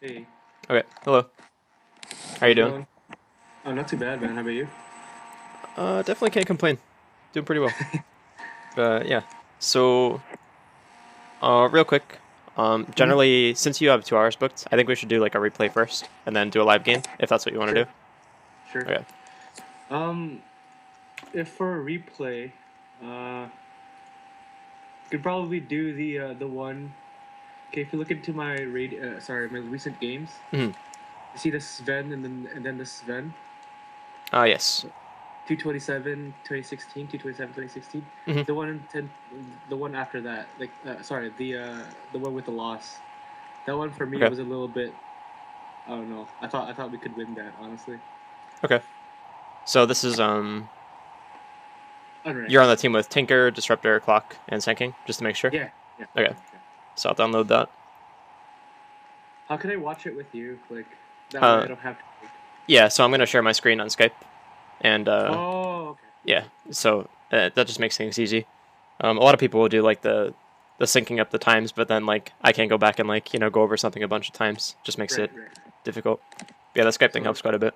Hey, Okay, hello. How you how's it doing? going? Oh, not too bad, man. How about you? Definitely can't complain. Doing pretty well. But yeah. So, real quick. Hmm. Generally, since you have 2 hours booked, I think we should do like a replay first, and then do a live game if that's what you want to Sure, do. sure. Okay. Um, if for a replay, uh, could probably do the one. Okay, if you look into my recent games, Hmm. you see the SVEN and then the SVEN. Yes. 227, 2016, 227, 2016. Hmm. The one in 10, the one after that, sorry, the one with the loss. That one for me Okay. was a little bit. I don't know. I thought we could win that, honestly. Okay. So this is you're Unranked. on the team with Tinker, Disruptor, Clock, and Sinking, just to make sure. Yeah, yeah, Okay. yeah, yeah. So I'll download that. How can I watch it with you? Like that way I Uh, don't have to. yeah. So I'm gonna share my screen on Skype, and Oh, okay. yeah. So that just makes things easy. A lot of people will do like the syncing up the times, but then like I can't go back and like go over something a bunch of times. Just makes Right, it right. difficult. Yeah, the Skype thing So helps quite a bit.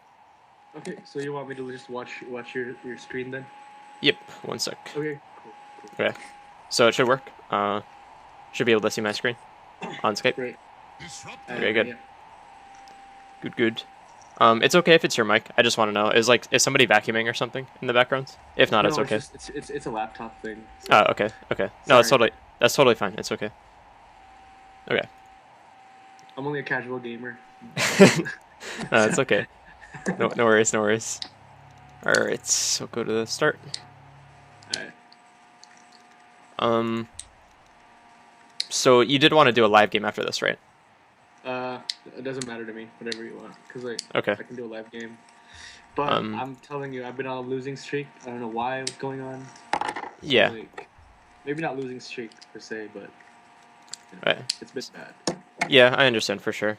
okay, so you want me to just watch your screen then? Yep, one sec. Okay, cool, cool. Okay, so it should work. Should be able to see my screen on Skype. Great. Okay, good, Yeah. good, good. It's okay if it's your mic. I just want to know is somebody vacuuming or something in the background? If not, it's No, it's okay. just it's a laptop thing. So Oh, okay, okay. No, sorry, that's totally fine. It's okay. Okay, I'm only a casual gamer. no, it's okay. No, no worries, no worries. All right, so go to the start. Alright. Um, so you did want to do a live game after this, right? Uh, it doesn't matter to me. Whatever you want, cause like Okay. I can do a live game. But Um, I'm telling you, I've been on a losing streak. I don't know why what's going on. So yeah. like, maybe not losing streak per se, but you know, Right. it's been bad. Yeah, I understand for sure.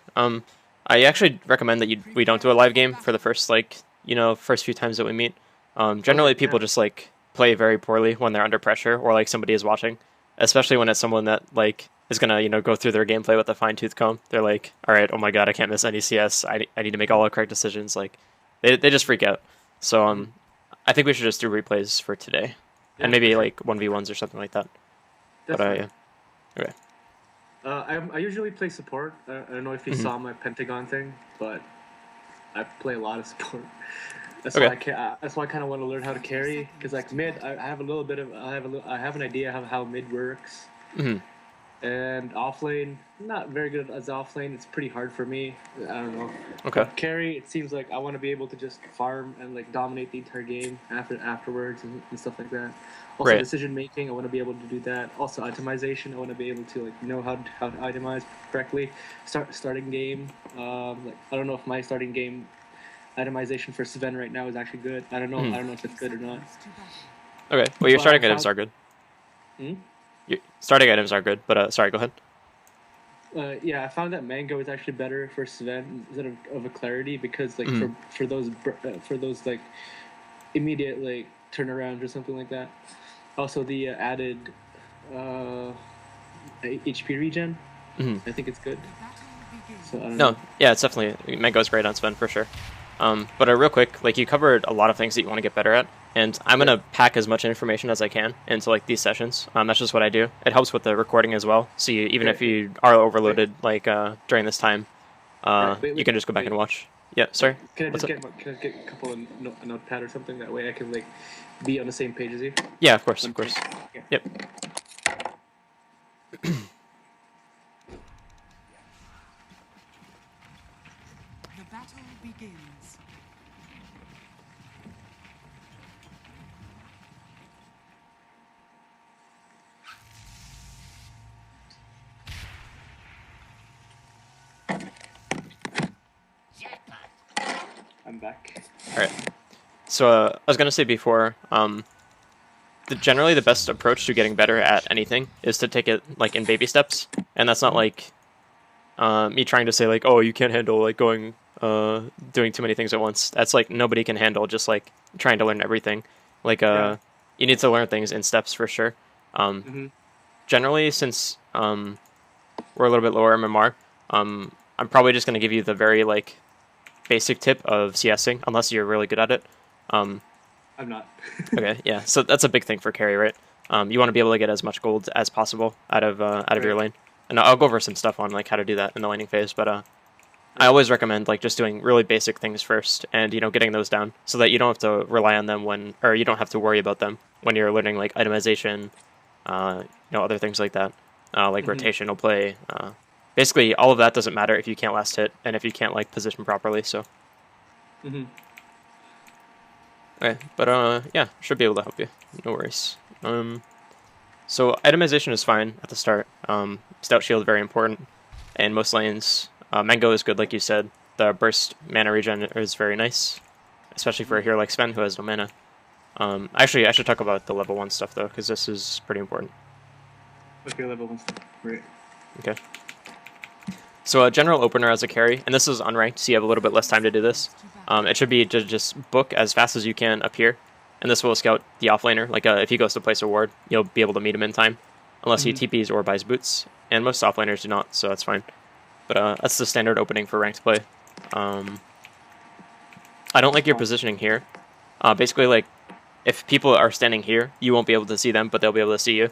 I actually recommend that we don't do a live game for the first first few times that we meet. Okay, Generally people yeah. just like play very poorly when they're under pressure or like somebody is watching, especially when it's someone that like is gonna go through their gameplay with a fine tooth comb. They're like, all right, oh my god, I can't miss any CS. I need to make all the correct decisions. Like, they just freak out. So Mhm. I think we should just do replays for today, and Yeah, for maybe sure. like 1v1s or something like that. But That's fine. yeah, okay. I usually play support. I don't know if you Hmm. saw my Pentagon thing, but I play a lot of support. That's why Okay. I can. That's why I kind of want to learn how to carry. Cause like mid, I have a little bit of. I have an idea how mid works. Hmm. And offlane, not very good as offlane. It's pretty hard for me. I don't know. Okay. But carry, it seems like I want to be able to just farm and like dominate the entire game afterwards and stuff like that. Also Right. decision making, I want to be able to do that. Also itemization, I want to be able to like know how to itemize correctly. Starting game, like I don't know if my starting game itemization for SVEN right now is actually good. I don't know. Hmm. I don't know if it's good or not. Okay. Well, your But I starting items found. are good. Hmm? Your starting items are good, but sorry, go ahead. Yeah, I found that mango is actually better for Sven instead of a clarity because like Hmm. for those like immediate like turnarounds or something like that. Also the added uh, HP regen, Hmm. I think it's good. So I don't No, know. yeah, it's definitely Mango's great on Sven for sure. But real quick, like you covered a lot of things that you want to get better at, and I'm Right. gonna pack as much information as I can into like these sessions. That's just what I do. It helps with the recording as well. So even if Right. you are Wait. overloaded like during this time, Right. Wait. you Wait. can just go back Wait. and watch. Yeah, Right. sorry. What's up? Can I get a couple of a notepad or something that way I can like be on the same page as you? Yeah, of course, of One thing. course. Yeah. Yep. The battle begins. I'm back. All right. So I was gonna say before, generally the best approach to getting better at anything is to take it like in baby steps, and that's not Hmm. like me trying to say like, oh, you can't handle like going doing too many things at once. That's like nobody can handle just like trying to learn everything. Like Yeah. you need to learn things in steps for sure. Um, Hmm. Generally, since we're a little bit lower MMR, um, I'm probably just gonna give you the very like basic tip of CSing, unless you're really good at it. I'm not. Okay, yeah. So that's a big thing for carry, right? You want to be able to get as much gold as possible out of your lane, and I'll go over some stuff on like how to do that in the laning phase. But I always recommend like just doing really basic things first, and getting those down so that you don't have to rely on them or you don't have to worry about them when you're learning like itemization, other things like that, like rotational play. Basically, all of that doesn't matter if you can't last hit and if you can't like position properly. So. Okay, but yeah, should be able to help you. No worries. So itemization is fine at the start. Stout shield very important in most lanes. Mango is good, like you said. The burst mana regen is very nice, especially for a hero like SVEN who has no mana. Actually, I should talk about the level 1 stuff though, because this is pretty important. Okay, level 1 stuff. Right. Okay. So a general opener as a carry, and this is unranked, so you have a little bit less time to do this. It should be to just book as fast as you can up here, and this will scout the offlaner. Like if he goes to place a ward, you'll be able to meet him in time, unless he TPs or buys boots, and most offlaners do not, so that's fine. But that's the standard opening for ranked play. I don't like your positioning here. Basically, like if people are standing here, you won't be able to see them, but they'll be able to see you.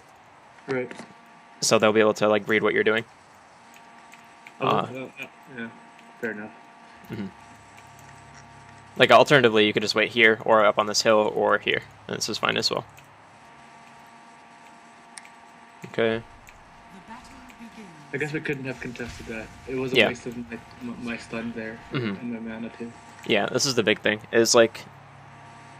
Right. So they'll be able to like read what you're doing. Yeah, fair enough. Like alternatively, you could just wait here or up on this hill or here, and this is fine as well. Okay. I guess we couldn't have contested that. It was a waste of my stun there and my mana too. Yeah, this is the big thing. Is like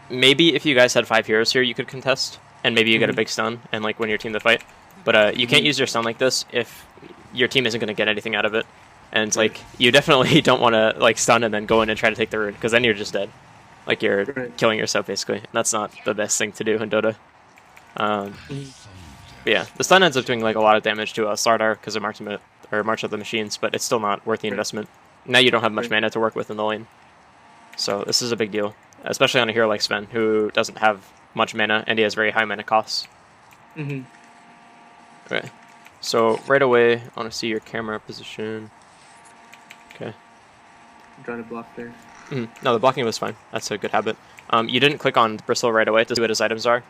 maybe if you guys had 5 heroes here, you could contest, and maybe you get a big stun and like win your team the fight. But you can't use your stun like this if your team isn't going to get anything out of it. And like you definitely don't want to like stun and then go in and try to take the rune, because then you're just dead. Like you're killing yourself basically. And that's not the best thing to do in Dota. But yeah, the stun ends up doing like a lot of damage to Slardar because of March of the Machines, but it's still not worth the investment. Now you don't have much mana to work with in the lane. So this is a big deal, especially on a hero like SVEN, who doesn't have much mana and he has very high mana costs. Okay, so right away, I want to see your camera position. Okay. I'm trying to block there. No, the blocking was fine. That's a good habit. You didn't click on Bristle right away to see what his items are.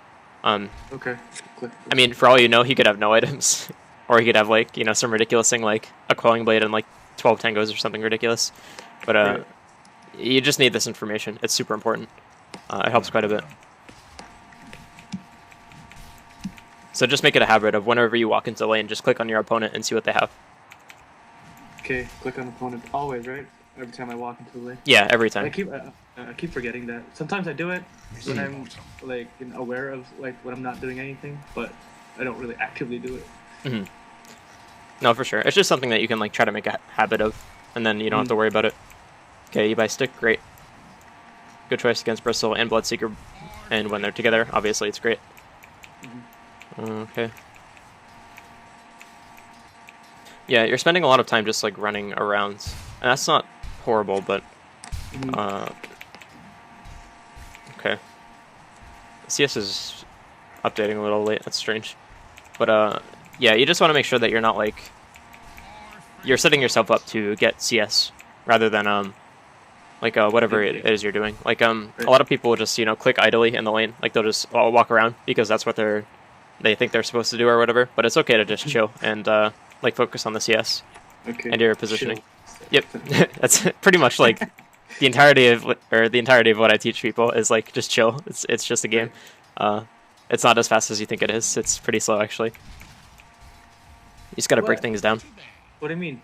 Okay. Click. I mean, for all you know, he could have no items. Or he could have, like, some ridiculous thing like a Quelling Blade and, like, 12 tangos or something ridiculous. But you just need this information. It's super important. It helps quite a bit. So just make it a habit of whenever you walk into the lane, just click on your opponent and see what they have. Okay, click on opponent always, right? Every time I walk into the lane. Yeah, every time. I keep forgetting that. Sometimes I do it when I'm like aware of like when I'm not doing anything, but I don't really actively do it. No, for sure. It's just something that you can like try to make a habit of, and then you don't have to worry about it. Okay, you buy stick, great. Good choice against Bristle and Bloodseeker, and when they're together, obviously it's great. Okay. Yeah, you're spending a lot of time just like running around, and that's not horrible, but okay. CS is updating a little late. That's strange, but yeah, you just want to make sure that you're not like you're setting yourself up to get CS rather than like whatever it is you're doing. Like a lot of people will just click idly in the lane, like they'll just walk around because that's what they think they're supposed to do or whatever. But it's okay to just chill and like focus on the CS and your positioning. Chill. Yep, that's pretty much like the entirety of what I teach people is like just chill. It's just a game. It's not as fast as you think it is. It's pretty slow actually. You just gotta break things down. What do you mean?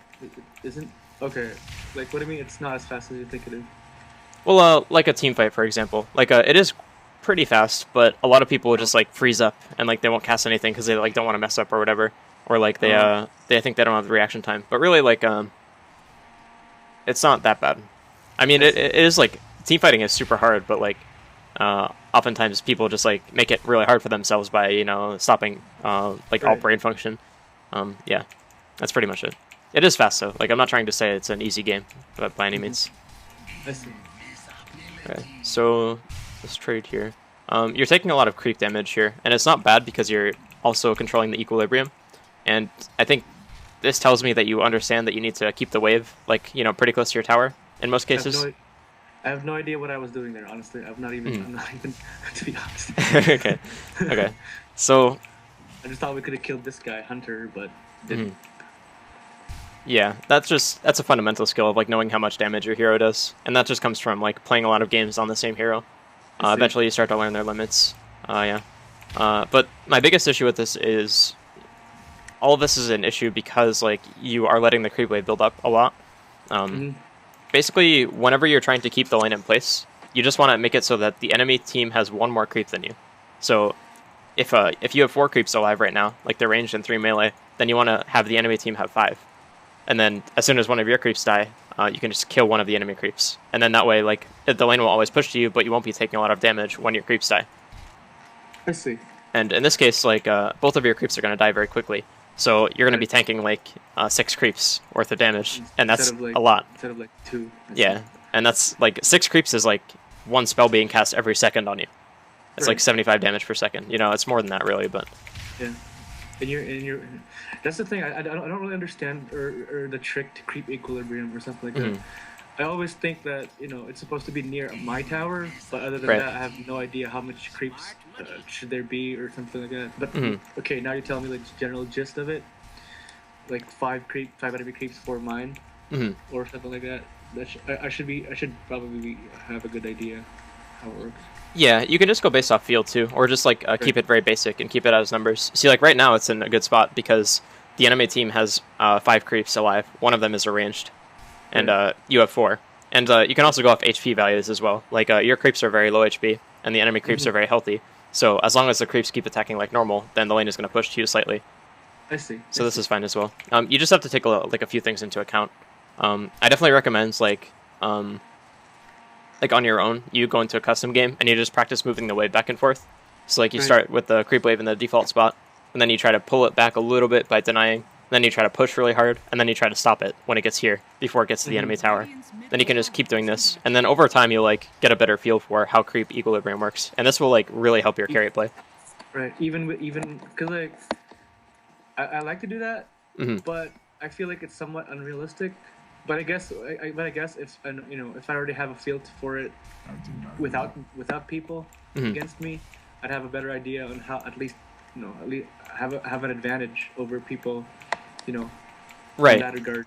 Isn't okay? Like what do you mean? It's not as fast as you think it is? Well, like a team fight, for example. Like it is pretty fast, but a lot of people will just like freeze up and like they won't cast anything because they like don't want to mess up or whatever, or like they think they don't have the reaction time. But really, like it's not that bad. I mean, it is like team fighting is super hard, but like oftentimes people just like make it really hard for themselves by stopping like all brain function. Yeah, that's pretty much it. It is fast though. Like I'm not trying to say it's an easy game, but by any means. I see. Okay, so let's trade here. You're taking a lot of creep damage here, and it's not bad because you're also controlling the equilibrium. And I think this tells me that you understand that you need to keep the wave, like, you know, pretty close to your tower in most cases. I have no idea what I was doing there, honestly. I'm not even, to be honest. Okay. Okay. So, I just thought we could have killed this guy, Hunter, but didn't. yeah, that's a fundamental skill of like knowing how much damage your hero does, and that just comes from like playing a lot of games on the same hero. Eventually, you start to learn their limits. Yeah. But my biggest issue with this is all of this is an issue because like you are letting the creep wave build up a lot. Basically, whenever you're trying to keep the lane in place, you just want to make it so that the enemy team has one more creep than you. So if you have 4 creeps alive right now, like they're ranged in 3 melee, then you want to have the enemy team have 5. And then as soon as one of your creeps die, you can just kill one of the enemy creeps. And then that way, like, the lane will always push to you, but you won't be taking a lot of damage when your creeps die. I see. And in this case, like, both of your creeps are going to die very quickly. So you're going to be tanking, like, 6 creeps worth of damage, and that's a lot. Instead of, like, 2. Yeah, and that's, like, 6 creeps is, like, 1 spell being cast every second on you. It's like 75 damage per second. You know, it's more than that, really, but... Yeah. And you're that's the thing, I don't really understand or the trick to creep equilibrium or something like that. I always think that, you know, it's supposed to be near my tower, but other than that, I have no idea how much creeps should there be or something like that. But okay, now you're telling me like the general gist of it, like 5 enemy creeps for mine, or something like that. I should probably have a good idea how it works. Yeah, you can just go based off field too, or just like keep it very basic and keep it as numbers. See, like right now it's in a good spot because the enemy team has 5 creeps alive. One of them is arranged, and you have 4. And you can also go off HP values as well. Like your creeps are very low HP, and the enemy creeps are very healthy. So as long as the creeps keep attacking like normal, then the lane is going to push to you slightly. I see. So this is fine as well. You just have to take a few things into account. I definitely recommend like on your own, you go into a custom game and you just practice moving the wave back and forth. So like you start with the creep wave in the default spot, and then you try to pull it back a little bit by denying, then you try to push really hard, and then you try to stop it when it gets here, before it gets to the enemy tower. Then you can just keep doing this, and then over time you'll like get a better feel for how creep equilibrium works, and this will like really help your carry play. Right, even because like I like to do that, but I feel like it's somewhat unrealistic. But I guess if if I already have a feel for it without people against me, I'd have a better idea on how at least have an advantage over people, right. in that regard.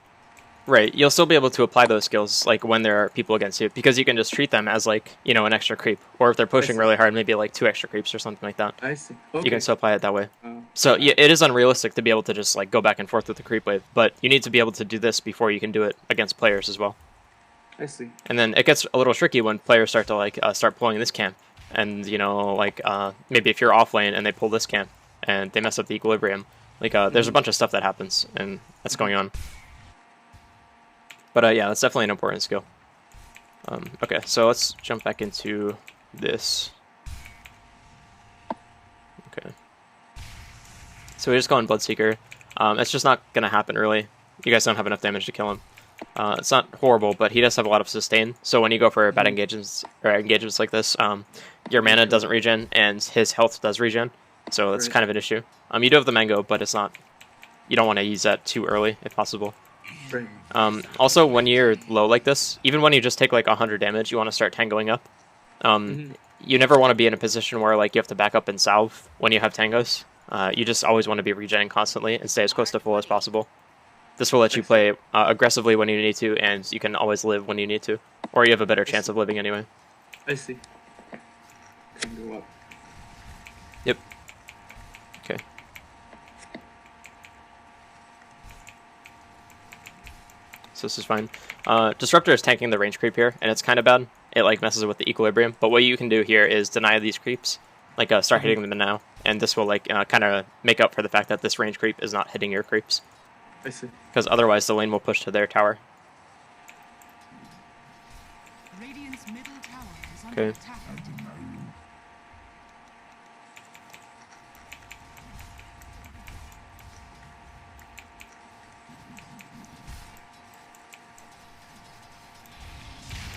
Right, you'll still be able to apply those skills like when there are people against you, because you can just treat them as like an extra creep, or if they're pushing really hard, maybe like 2 extra creeps or something like that. I see. Okay. You can still apply it that way. So yeah, it is unrealistic to be able to just like go back and forth with the creep wave, but you need to be able to do this before you can do it against players as well. I see. And then it gets a little tricky when players start to like start pulling this camp, and maybe if you're off lane and they pull this camp and they mess up the equilibrium, like there's a bunch of stuff that happens and that's going on. But yeah, that's definitely an important skill. Okay, so let's jump back into this. Okay. So we just go on Bloodseeker. It's just not going to happen, really. You guys don't have enough damage to kill him. It's not horrible, but he does have a lot of sustain. So when you go for bad engagements like this, your mana doesn't regen, and his health does regen. So that's kind of an issue. You do have the mango, but it's not. You don't want to use that too early, if possible. Right. Also, when you're low like this, even when you just take like 100 damage, you want to start tangoing up. You never want to be in a position where like you have to back up and salve when you have tangos. You just always want to be regenning constantly and stay as close to full as possible. This will let you play aggressively when you need to, and you can always live when you need to, or you have a better chance of living anyway. I see. Can go up. Yep. Okay. So this is fine. Disruptor is tanking the range creep here, and it's kind of bad. It like messes with the equilibrium. But what you can do here is deny these creeps, like start hitting them now, and this will like kind of make up for the fact that this range creep is not hitting your creeps. I see. Because otherwise the lane will push to their tower. Radiant's middle tower is under Okay. attack.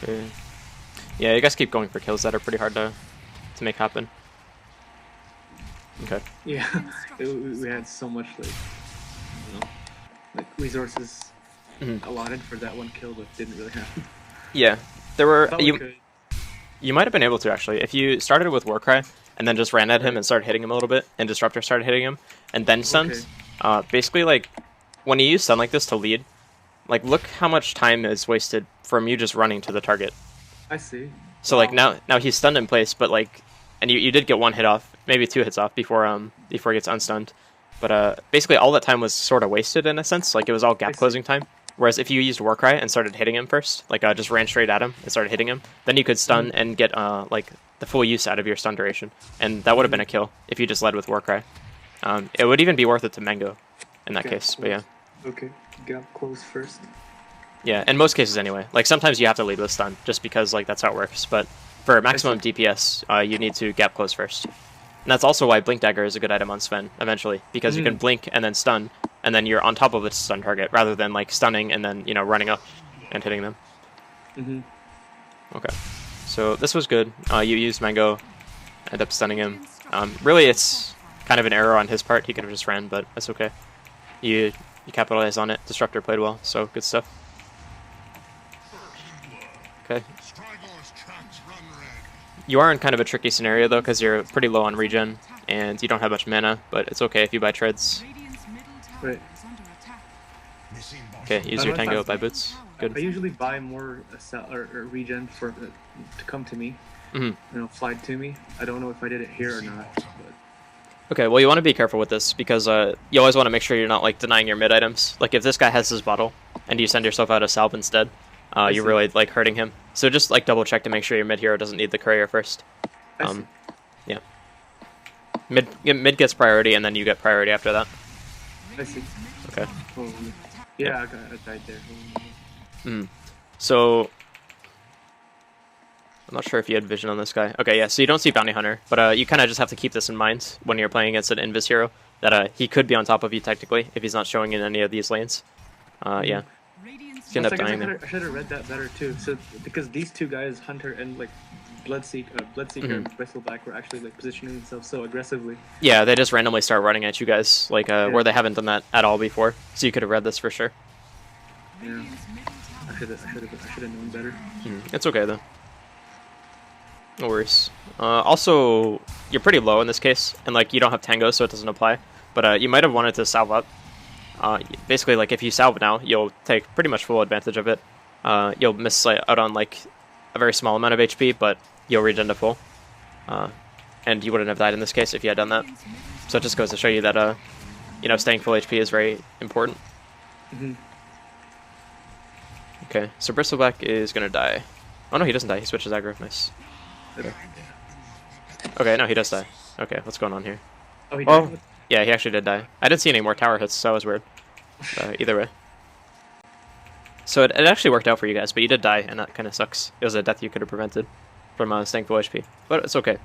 Okay. Yeah, you guys keep going for kills that are pretty hard to make happen. Okay. Yeah, we had so much like resources Mhm. allotted for that one kill, but didn't really happen. Yeah, there were Thought we could. you might have been able to actually if you started with Warcry and then just ran at him and started hitting him a little bit, and Disruptor started hitting him, and then stunned. Okay. Basically, like when you use stun like this to lead, like look how much time is wasted from you just running to the target. I see. So like now he's stunned in place, but like, and you did get one hit off, maybe 2 hits off before he gets unstunned. But basically all that time was sort of wasted in a sense. Like it was all gap closing time. Whereas if you used Warcry and started hitting him first, like just ran straight at him and started hitting him, then you could stun and get like the full use out of your stun duration, and that would have been a kill if you just led with Warcry. It would even be worth it to Mango in that case. But yeah. Okay. Gap close first. Yeah, in most cases anyway. Like sometimes you have to lead with stun just because like that's how it works. But for maximum DPS, you need to gap close first. And that's also why Blink Dagger is a good item on SVEN eventually, because you can blink and then stun, and then you're on top of a stun target rather than like stunning and then running up and hitting them. Okay, so this was good. You used Mango, end up stunning him. Really, it's kind of an error on his part. He could have just ran, but that's okay. You capitalized on it. Disruptor played well, so good stuff. Okay. You are in kind of a tricky scenario though, because you're pretty low on regen and you don't have much mana, but it's okay if you buy treads. Right. Okay, use your Tango buy boots. Good. I usually buy more or regen for to come to me. Fly to me. I don't know if I did it here or not. But... Okay, well you want to be careful with this because you always want to make sure you're not like denying your mid items. Like if this guy has his bottle and you send yourself out a salve instead, you're really like hurting him. So just like double check to make sure your mid hero doesn't need the courier first. Yeah. Mid gets priority and then you get priority after that. I see. Okay. Oh, yeah, I died there. So I'm not sure if you had vision on this guy. Okay, yeah. So you don't see Bounty Hunter, but you kind of just have to keep this in mind when you're playing against an Invis hero that he could be on top of you technically if he's not showing in any of these lanes. Yeah. He's gonna end up dying there. I should have read that better too. So because these two guys, Hunter and like Bloodseeker and Bristleback, were actually like positioning themselves so aggressively. Yeah, they just randomly start running at you guys, like where they haven't done that at all before. So you could have read this for sure. Yeah, I should have known better. It's okay though. No worries. Also, you're pretty low in this case, and like you don't have Tango, so it doesn't apply. But you might have wanted to salve up. Basically, like if you salve now, you'll take pretty much full advantage of it. You'll miss out on like a very small amount of HP, but you'll regen to full. And you wouldn't have died in this case if you had done that. So it just goes to show you that staying full HP is very important. Okay, so Bristleback is gonna die. Oh no, he doesn't die. He switches aggro. Nice. Okay, no, he does die. Okay, what's going on here? Oh, he died? Yeah, he actually did die. I didn't see any more tower hits, so that was weird. Either way. So it actually worked out for you guys, but you did die, and that kind of sucks. It was a death you could have prevented from staying full HP. But it's okay.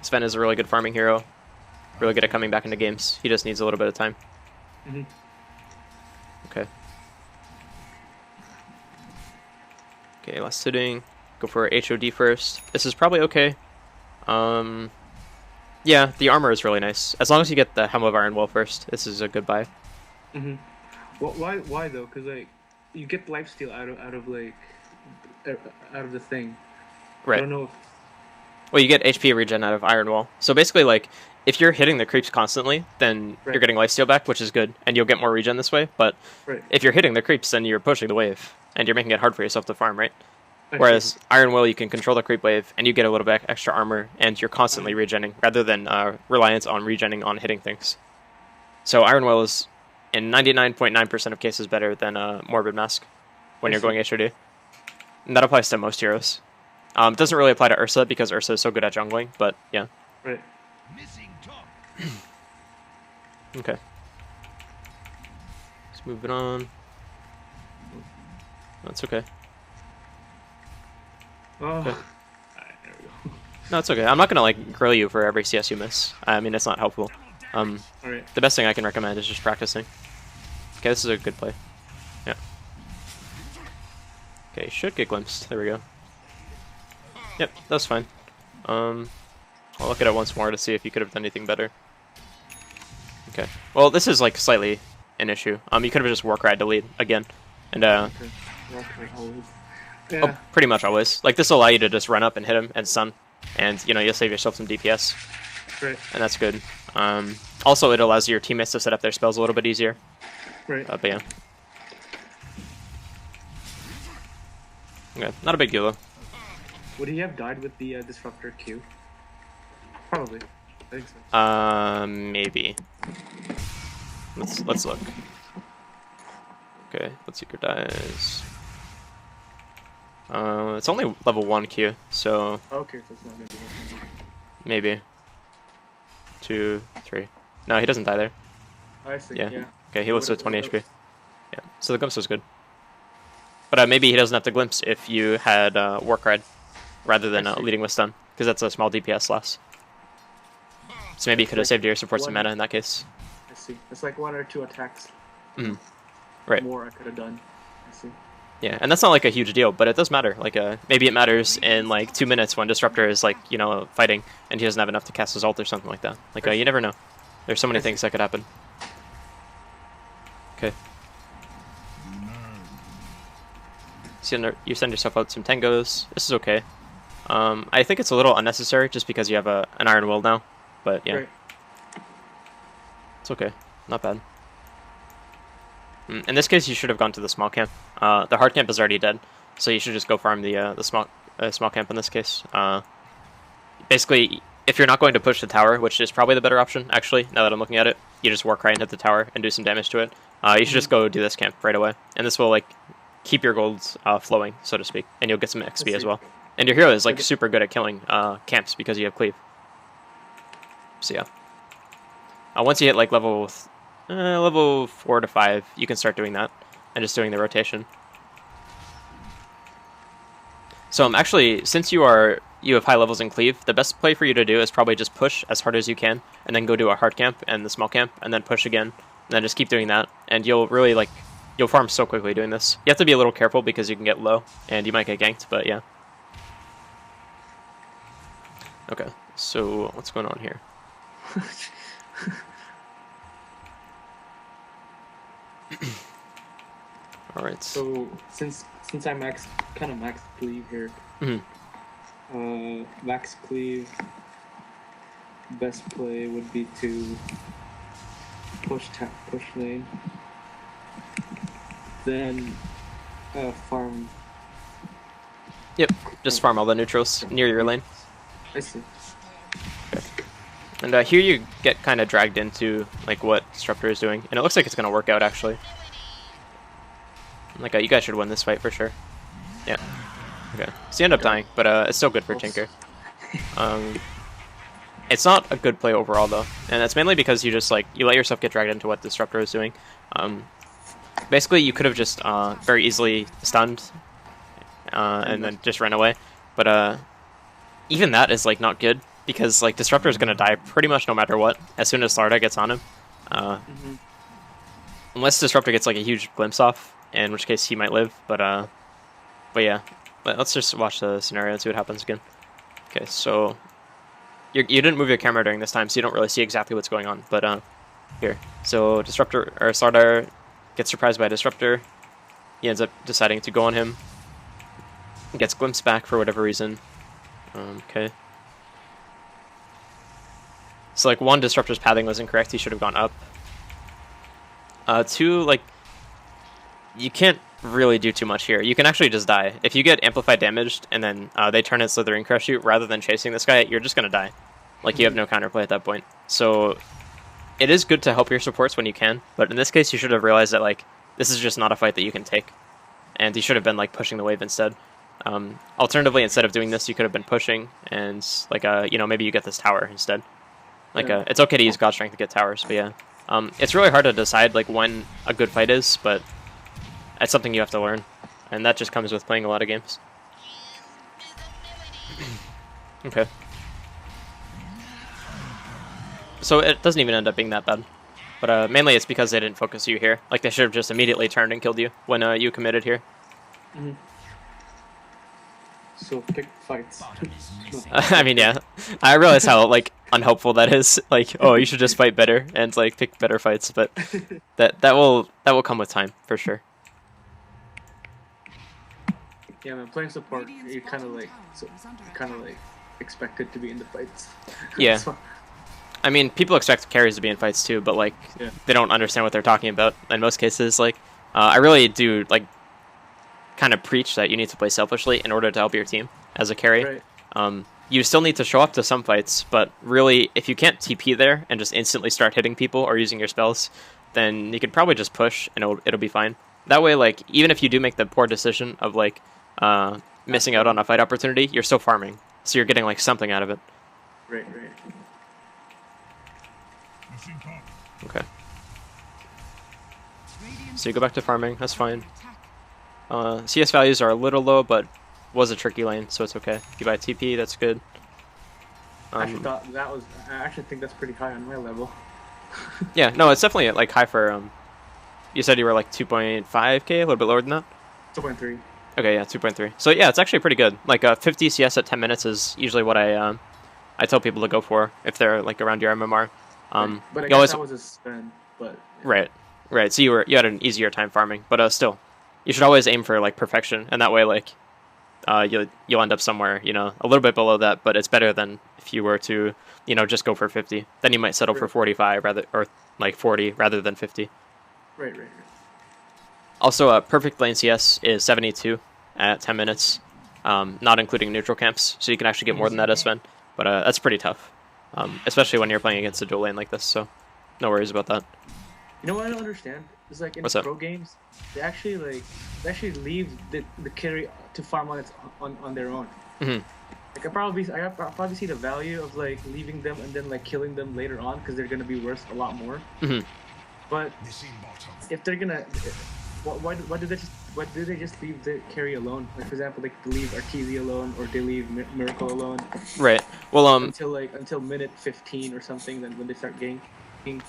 SVEN is a really good farming hero. Really good at coming back into games. He just needs a little bit of time. Okay. Okay, last sitting. Go for HOD first. This is probably okay. Yeah, the armor is really nice. As long as you get the Helm of Iron Will first, this is a good buy. Well, why though? Because like you get lifesteal out of the thing. Right. I don't know if... Well, you get HP regen out of Iron Wall. So basically, like, if you're hitting the creeps constantly, then you're getting lifesteal back, which is good, and you'll get more regen this way. But if you're hitting the creeps, then you're pushing the wave, and you're making it hard for yourself to farm, right? Whereas Iron Will, you can control the creep wave, and you get a little bit extra armor, and you're constantly regenning, rather than reliance on regenning on hitting things. So Iron Will is, in 99.9% of cases, better than Morbid Mask when you're going HOD. And that applies to most heroes. It doesn't really apply to Ursa, because Ursa is so good at jungling, but yeah. Right. Okay. Let's move it on. That's okay. Oh. Okay. Alright, there we go. No, it's okay. I'm not gonna like grill you for every CS you miss. I mean, it's not helpful. Alright. The best thing I can recommend is just practicing. Okay, this is a good play. Yeah. Okay, should get glimpsed. There we go. Yep, that's fine. I'll look at it once more to see if you could have done anything better. Okay. Well, this is like slightly an issue. You could have just Warcry to lead again, and Okay. Always. Yeah. oh, pretty much always. Like this will allow you to just run up and hit him and stun, and you know you'll save yourself some DPS, Right. and that's good. Also, it allows your teammates to set up their spells a little bit easier. Right. But yeah. Okay, not a big deal though. Would he have died with the disruptor Q? Probably. I think so. Maybe. Let's look. Okay, let's see your dies. It's only level 1 Q, so Okay, so it's not maybe. maybe 2, 3. No, he doesn't die there. I see. Yeah. Yeah. Okay, he lives What- with 20 what- HP. Yeah, so the glimpse was good. But maybe he doesn't have the glimpse if you had Warcry rather than I see. leading with stun, because that's a small DPS less. So maybe you could have Like saved your support some one- mana in that case. I see. It's like 1 or 2 attacks Right. more I could have done. I see. Yeah, and that's not like a huge deal, but it does matter. Like, maybe it matters in like 2 minutes when Disruptor is like, you know, fighting and he doesn't have enough to cast his ult or something like that. Like, you never know. There's so many things that could happen. Okay. So you send yourself out some Tangos. This is okay. I think it's a little unnecessary just because you have an Iron Will now, but yeah, Right. it's okay. Not bad. In this case, you should have gone to the small camp. The hard camp is already dead, so you should just go farm the small camp in this case. Basically, if you're not going to push the tower, which is probably the better option, actually, now that I'm looking at it, you just Warcry and hit the tower and do some damage to it. You should just go do this camp right away, and this will like keep your golds flowing, so to speak, and you'll get some XP as well. And your hero is like super good at killing camps because you have cleave. So yeah. Once you hit like level 4 to 5, you can start doing that and just doing the rotation. So actually, since you have high levels in cleave, the best play for you to do is probably just push as hard as you can, and then go to a hard camp and the small camp, and then push again, and then just keep doing that, and you'll really like you'll farm so quickly doing this. You have to be a little careful because you can get low and you might get ganked, but yeah. Okay, so what's going on here? All right. So since I kind of maxed cleave here, max cleave. Best play would be to push lane, then farm. Yep, just farm all the neutrals near your lane. I see. And here you get kind of dragged into like what Disruptor is doing, and it looks like it's gonna work out actually. Like you guys should win this fight for sure. Yeah. Okay. So you end up dying, but it's still good for Tinker. It's not a good play overall though, and that's mainly because you just like you let yourself get dragged into what Disruptor is doing. Basically, you could have just very easily stunned and then just ran away, but even that is like not good because like Disruptor is gonna die pretty much no matter what as soon as Slarda gets on him, unless Disruptor gets like a huge glimpse off, in which case he might live. But yeah, but let's just watch the scenario and see what happens again. Okay, so. You didn't move your camera during this time, so you don't really see exactly what's going on. But here, so Disruptor or Slardar gets surprised by Disruptor. He ends up deciding to go on him. Gets glimpsed back for whatever reason. Okay. So like 1, Disruptor's pathing was incorrect. He should have gone up. 2, like you can't really do too much here. You can actually just die. If you get amplified damaged and then they turn and Slithering Crush you rather than chasing this guy, you're just gonna die. Like you have no counterplay at that point. So it is good to help your supports when you can, but in this case you should have realized that like this is just not a fight that you can take. And you should have been like pushing the wave instead. Alternatively, instead of doing this, you could have been pushing and like you know, maybe you get this tower instead. Like it's okay to use God Strength to get towers, but yeah. It's really hard to decide like when a good fight is, but it's something you have to learn, and that just comes with playing a lot of games. Okay. So it doesn't even end up being that bad, but mainly it's because they didn't focus you here. Like they should have just immediately turned and killed you when you committed here. So pick fights. No. I mean, yeah, I realize how like unhelpful that is. Like, oh, you should just fight better and like pick better fights, but that will come with time for sure. Yeah, man, playing support, you kind of like expected to be in the fights. Yeah. So, I mean, people expect carries to be in fights too, but like yeah. they don't understand what they're talking about in most cases. Like, I really do like kind of preach that you need to play selfishly in order to help your team as a carry. Right. You still need to show up to some fights, but really, if you can't TP there and just instantly start hitting people or using your spells, then you could probably just push and it'll be fine. That way, like even if you do make the poor decision of like missing out on a fight opportunity, you're still farming, so you're getting like something out of it. Right. Okay. So you go back to farming. That's fine. CS values are a little low, but was a tricky lane, so it's okay. If you buy TP, that's good. I actually think that's pretty high on my level. Yeah, no, it's definitely like high for. You said you were like 2.5k, a little bit lower than that. 2.3. Okay, yeah, 2.3. So yeah, it's actually pretty good. Like 50 CS at 10 minutes is usually what I tell people to go for if they're like around your MMR. Right. But I guess that was a SVEN, but yeah. Right. So you had an easier time farming, but still, you should always aim for like perfection, and that way like you'll end up somewhere a little bit below that, but it's better than if you were to just go for 50. Then you might settle for 45 or like 40 rather than 50. Right. Also, perfect lane CS is 72 at 10 minutes, not including neutral camps, so you can actually get more than that as SVEN, but that's pretty tough. Especially when you're playing against a dual lane like this, so no worries about that. You know what I don't understand? It's like in pro games, they actually leave the carry to farm on their own. Mm-hmm. Like I probably see the value of like leaving them and then like killing them later on because they're gonna be worth a lot more. Mm-hmm. But if they're gonna, why do they just leave the carry alone? Like for example, they leave Arteezy alone or they leave Miracle alone. Right. Well, until minute 15 or something. Then when they start ganking.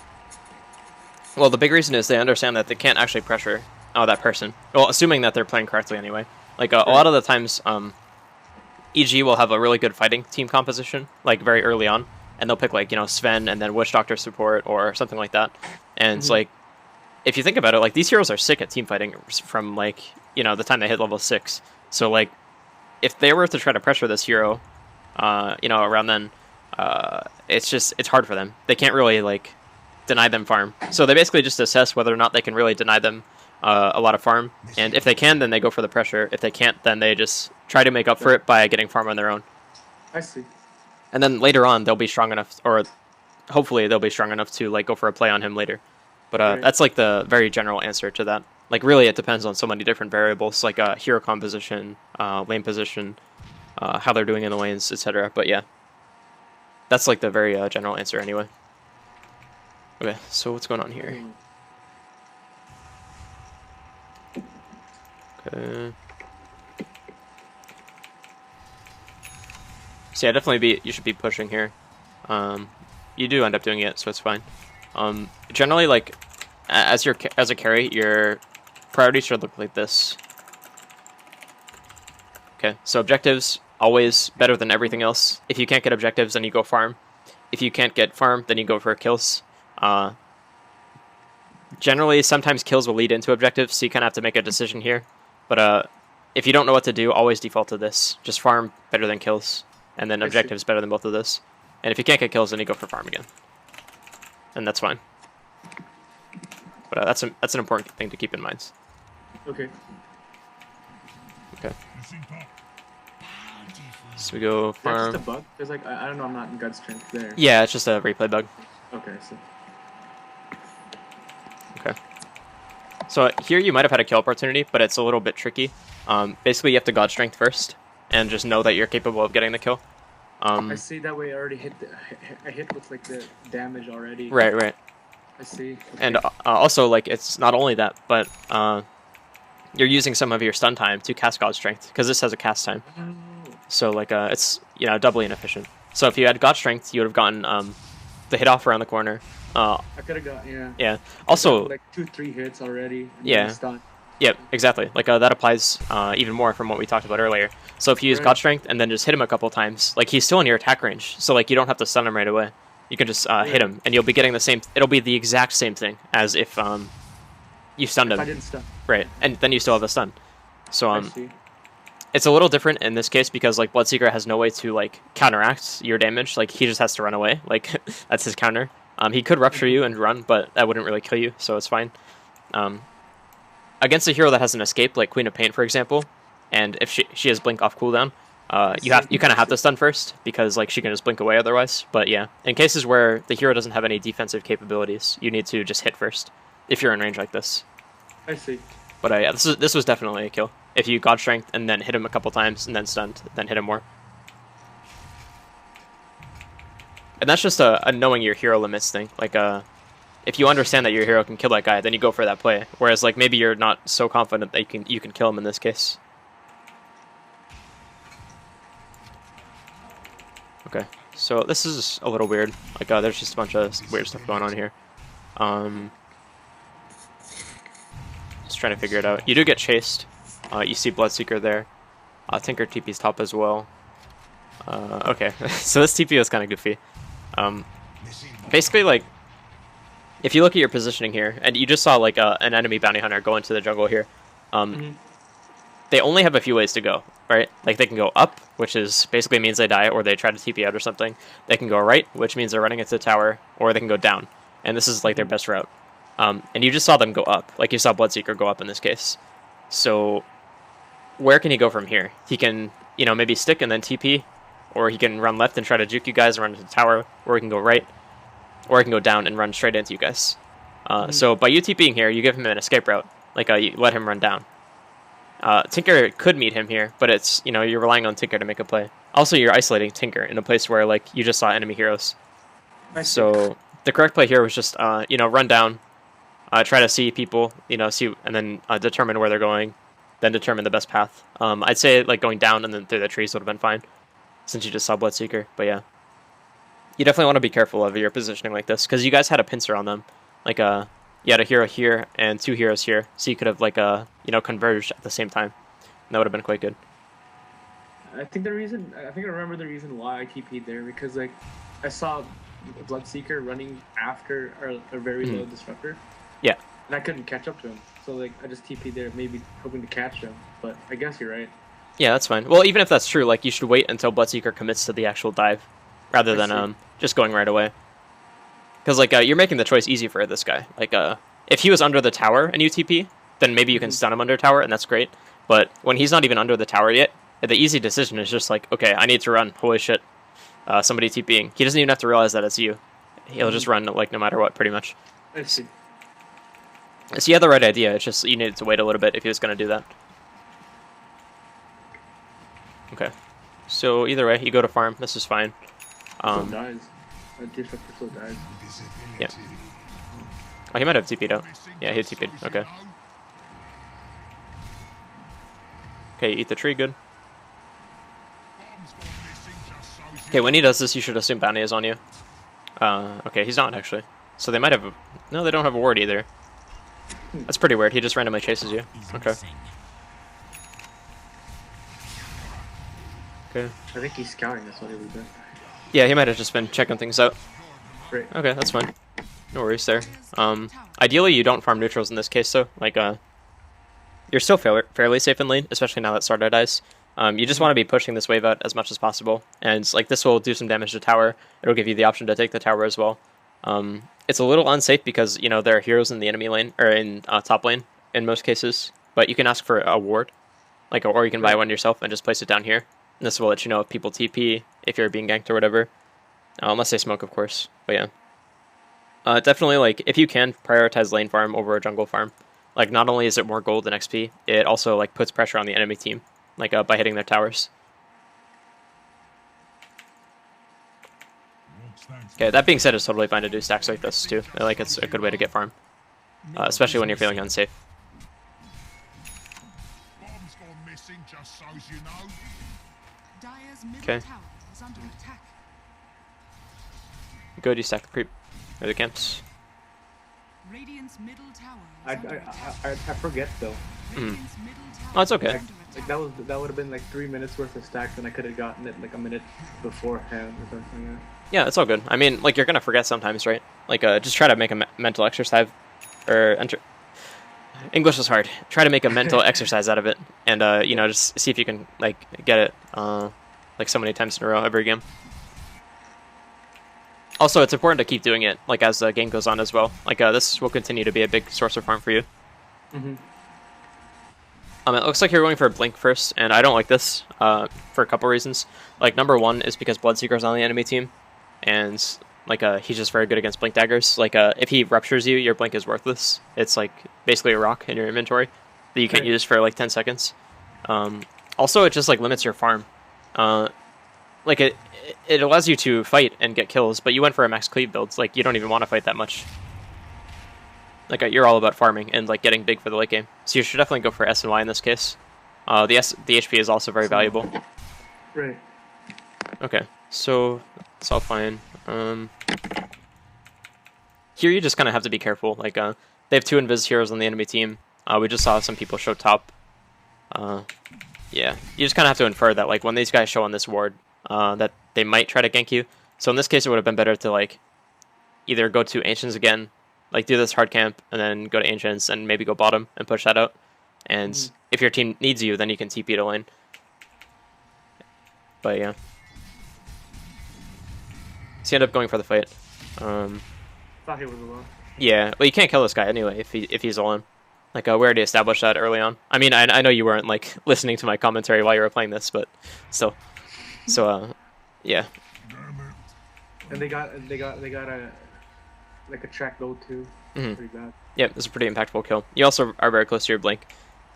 Well, the big reason is they understand that they can't actually pressure that person. Well, assuming that they're playing correctly anyway. Like a lot of the times, EG will have a really good fighting team composition, like very early on, and they'll pick like SVEN and then Witch Doctor support or something like that. And it's like, if you think about it, like these heroes are sick at team fighting from like the time they hit level 6. So like, if they were to try to pressure this hero, around then, it's hard for them. They can't really like deny them farm. So they basically just assess whether or not they can really deny them a lot of farm. And if they can, then they go for the pressure. If they can't, then they just try to make up for it by getting farm on their own. I see. And then later on, they'll be strong enough, or hopefully they'll be strong enough to like go for a play on him later. But that's like the very general answer to that. Like really, it depends on so many different variables, like hero composition, lane position, how they're doing in the lanes, etc. But yeah, that's like the very general answer anyway. Okay, so what's going on here? Okay. So yeah, definitely you should be pushing here. You do end up doing it, so it's fine. Generally, like as a carry, your priorities should look like this. Okay, so objectives always better than everything else. If you can't get objectives, then you go farm. If you can't get farm, then you go for kills. Generally, sometimes kills will lead into objectives, so you kind of have to make a decision here. But if you don't know what to do, always default to this. Just farm better than kills, and then objectives better than both of this. And if you can't get kills, then you go for farm again, and that's fine. But that's an important thing to keep in mind. Okay. Okay. So we go farm. That's just a bug. There's like I don't know. I'm not in gut strength there. Yeah, it's just a replay bug. Okay. So. Okay. So here you might have had a kill opportunity, but it's a little bit tricky. Basically, you have to God Strength first, and just know that you're capable of getting the kill. I see. That way, I already hit. I hit with like the damage already. Right. I see. Okay. And also, like, it's not only that, but you're using some of your stun time to cast God Strength, because this has a cast time. Oh. So like, it's doubly inefficient. So if you had God Strength, you would have gotten the hit off around the corner. I could have got Yeah. Also, like 2-3 hits already. Yeah. Stun. Yep, exactly. Like that applies even more from what we talked about earlier. So if you use Right. God Strength and then just hit him a couple times, like he's still in your attack range. So like you don't have to stun him right away. You can just hit him, and you'll be getting the same. It'll be the exact same thing as if you stunned If I him, didn't stun. right? And then you still have a stun. So I see. it's a little different in this case because like Bloodseeker has no way to like counteract your damage. Like he just has to run away. Like that's his counter. He could rupture you and run, but that wouldn't really kill you, so it's fine. Against a hero that has an escape, like Queen of Pain, for example, and if she has blink off cooldown, you kind of have to stun first because like she can just blink away otherwise. But yeah, in cases where the hero doesn't have any defensive capabilities, you need to just hit first if you're in range like this. I see. But yeah, this was definitely a kill. If you God Strength and then hit him a couple times and then stunned, then hit him more. And that's just a knowing your hero limits thing. Like if you understand that your hero can kill that guy, then you go for that play. Whereas like maybe you're not so confident that you can kill him in this case. Okay, so this is a little weird. Like there's just a bunch of weird stuff going on here. Just trying to figure it out. You do get chased. You see Bloodseeker there. Tinker TP's top as well. Okay, so this TP was kind of goofy. Basically, like, if you look at your positioning here, and you just saw like an enemy bounty hunter go into the jungle here, they only have a few ways to go, right? Like they can go up, which is basically means they die, or they try to TP out or something. They can go right, which means they're running into the tower, or they can go down, and this is like their best route. And you just saw them go up, like you saw Bloodseeker go up in this case. So where can he go from here? He can, you know, maybe stick and then TP, or he can run left and try to juke you guys and run into the tower, or he can go right, or he can go down and run straight into you guys. So by you TPing here, you give him an escape route, like you let him run down. Tinker could meet him here, but it's, you know, you're relying on Tinker to make a play. Also, you're isolating Tinker in a place where like you just saw enemy heroes. So the correct play here was just, you know, run down, try to see people, you know, and then determine where they're going, then determine the best path. I'd say like going down and then through the trees would have been fine, since you just saw Bloodseeker. But yeah, you definitely want to be careful of your positioning like this, because you guys had a pincer on them. Like you had a hero here and two heroes here, so you could have like you know, converged at the same time. And that would have been quite good. I think I remember the reason why I TP'd there, because like I saw Bloodseeker running after a very low disruptor. Yeah. And I couldn't catch up to him. So like I just TP'd there, maybe hoping to catch him. But I guess you're right. Yeah, that's fine. Well, even if that's true, like you should wait until Bloodseeker commits to the actual dive, rather than just going right away. Because like you're making the choice easy for this guy. Like if he was under the tower and you TP, then maybe you can stun him under tower, and that's great. But when he's not even under the tower yet, the easy decision is just like, okay, I need to run. Holy shit, somebody TPing. He doesn't even have to realize that it's you. He'll just run like no matter what, pretty much. I see. So you had the right idea. It's just you needed to wait a little bit if he was going to do that. Okay. So either way, you go to farm. This is fine. Still dies. Disruptor still dies. Yeah. Oh, he might have TP'd out. Yeah, he TP'd. Okay. Okay, eat the tree. Good. Okay, when he does this, you should assume bounty is on you. Okay, he's not actually. So they might have. No, they don't have a ward either. That's pretty weird. He just randomly chases you. Okay. Okay. I think he's scouting. That's what he was doing. Yeah, he might have just been checking things out. Great. Okay, that's fine. No worries there. Ideally, you don't farm neutrals in this case, though. Like, you're still fairly safe in lane, especially now that Sarda dies. You just want to be pushing this wave out as much as possible, and like this will do some damage to tower. It'll give you the option to take the tower as well. It's a little unsafe because, you know, there are heroes in the enemy lane, or in top lane in most cases, but you can ask for a ward, like, or you can buy one yourself and just place it down here. And this will let you know if people TP, if you're being ganked or whatever, unless they smoke, of course. But yeah, definitely, like, if you can, prioritize lane farm over a jungle farm. Like, not only is it more gold and XP, it also like puts pressure on the enemy team, like by hitting their towers. Okay, that being said, it's totally fine to do stacks like this too. I like it's a good way to get farm, especially when you're feeling unsafe. Okay. Good, you stack the creep. Or the camps. Radiant's middle tower I is under attack. I forget though. Radiant's middle tower Oh, it's okay. is under Like attack. that would have been like 3 minutes worth of stacks, and I could have gotten it like a minute beforehand or something. Like that. Yeah, it's all good. I mean, like, you're gonna forget sometimes, right? Like, just try to make a mental exercise, or English is hard. Try to make a mental exercise out of it, and you know, just see if you can like get it like so many times in a row every game. Also, it's important to keep doing it like as the game goes on as well. Like, this will continue to be a big source of farm for you. It looks like you're going for a blink first, and I don't like this for a couple reasons. Like, number one is because Bloodseeker's on the enemy team, and like he's just very good against blink daggers. Like, if he ruptures you, your blink is worthless. It's like basically a rock in your inventory that you can't use for like 10 seconds. Also, it just like limits your farm. Like it allows you to fight and get kills, but you went for a max cleave build. Like, you don't even want to fight that much. Like, you're all about farming and like getting big for the late game. So you should definitely go for S and Y in this case. The HP is also very valuable. Right. Okay, so it's all fine. Here you just kind of have to be careful. Like, they have 2 invis heroes on the enemy team. We just saw some people show top. Yeah, you just kind of have to infer that like when these guys show on this ward, that they might try to gank you. So in this case, it would have been better to like either go to Ancients again, like do this hard camp, and then go to Ancients and maybe go bottom and push that out. And if your team needs you, then you can TP to lane. But yeah. So you end up going for the fight. Thought he was alone. Yeah, well, you can't kill this guy anyway if he's alone. Like, we already established that early on. I mean, I know you weren't like listening to my commentary while you were playing this, but still. So, yeah. And they got a like a track goal too. Pretty bad. Yep, it's a pretty impactful kill. You also are very close to your blink,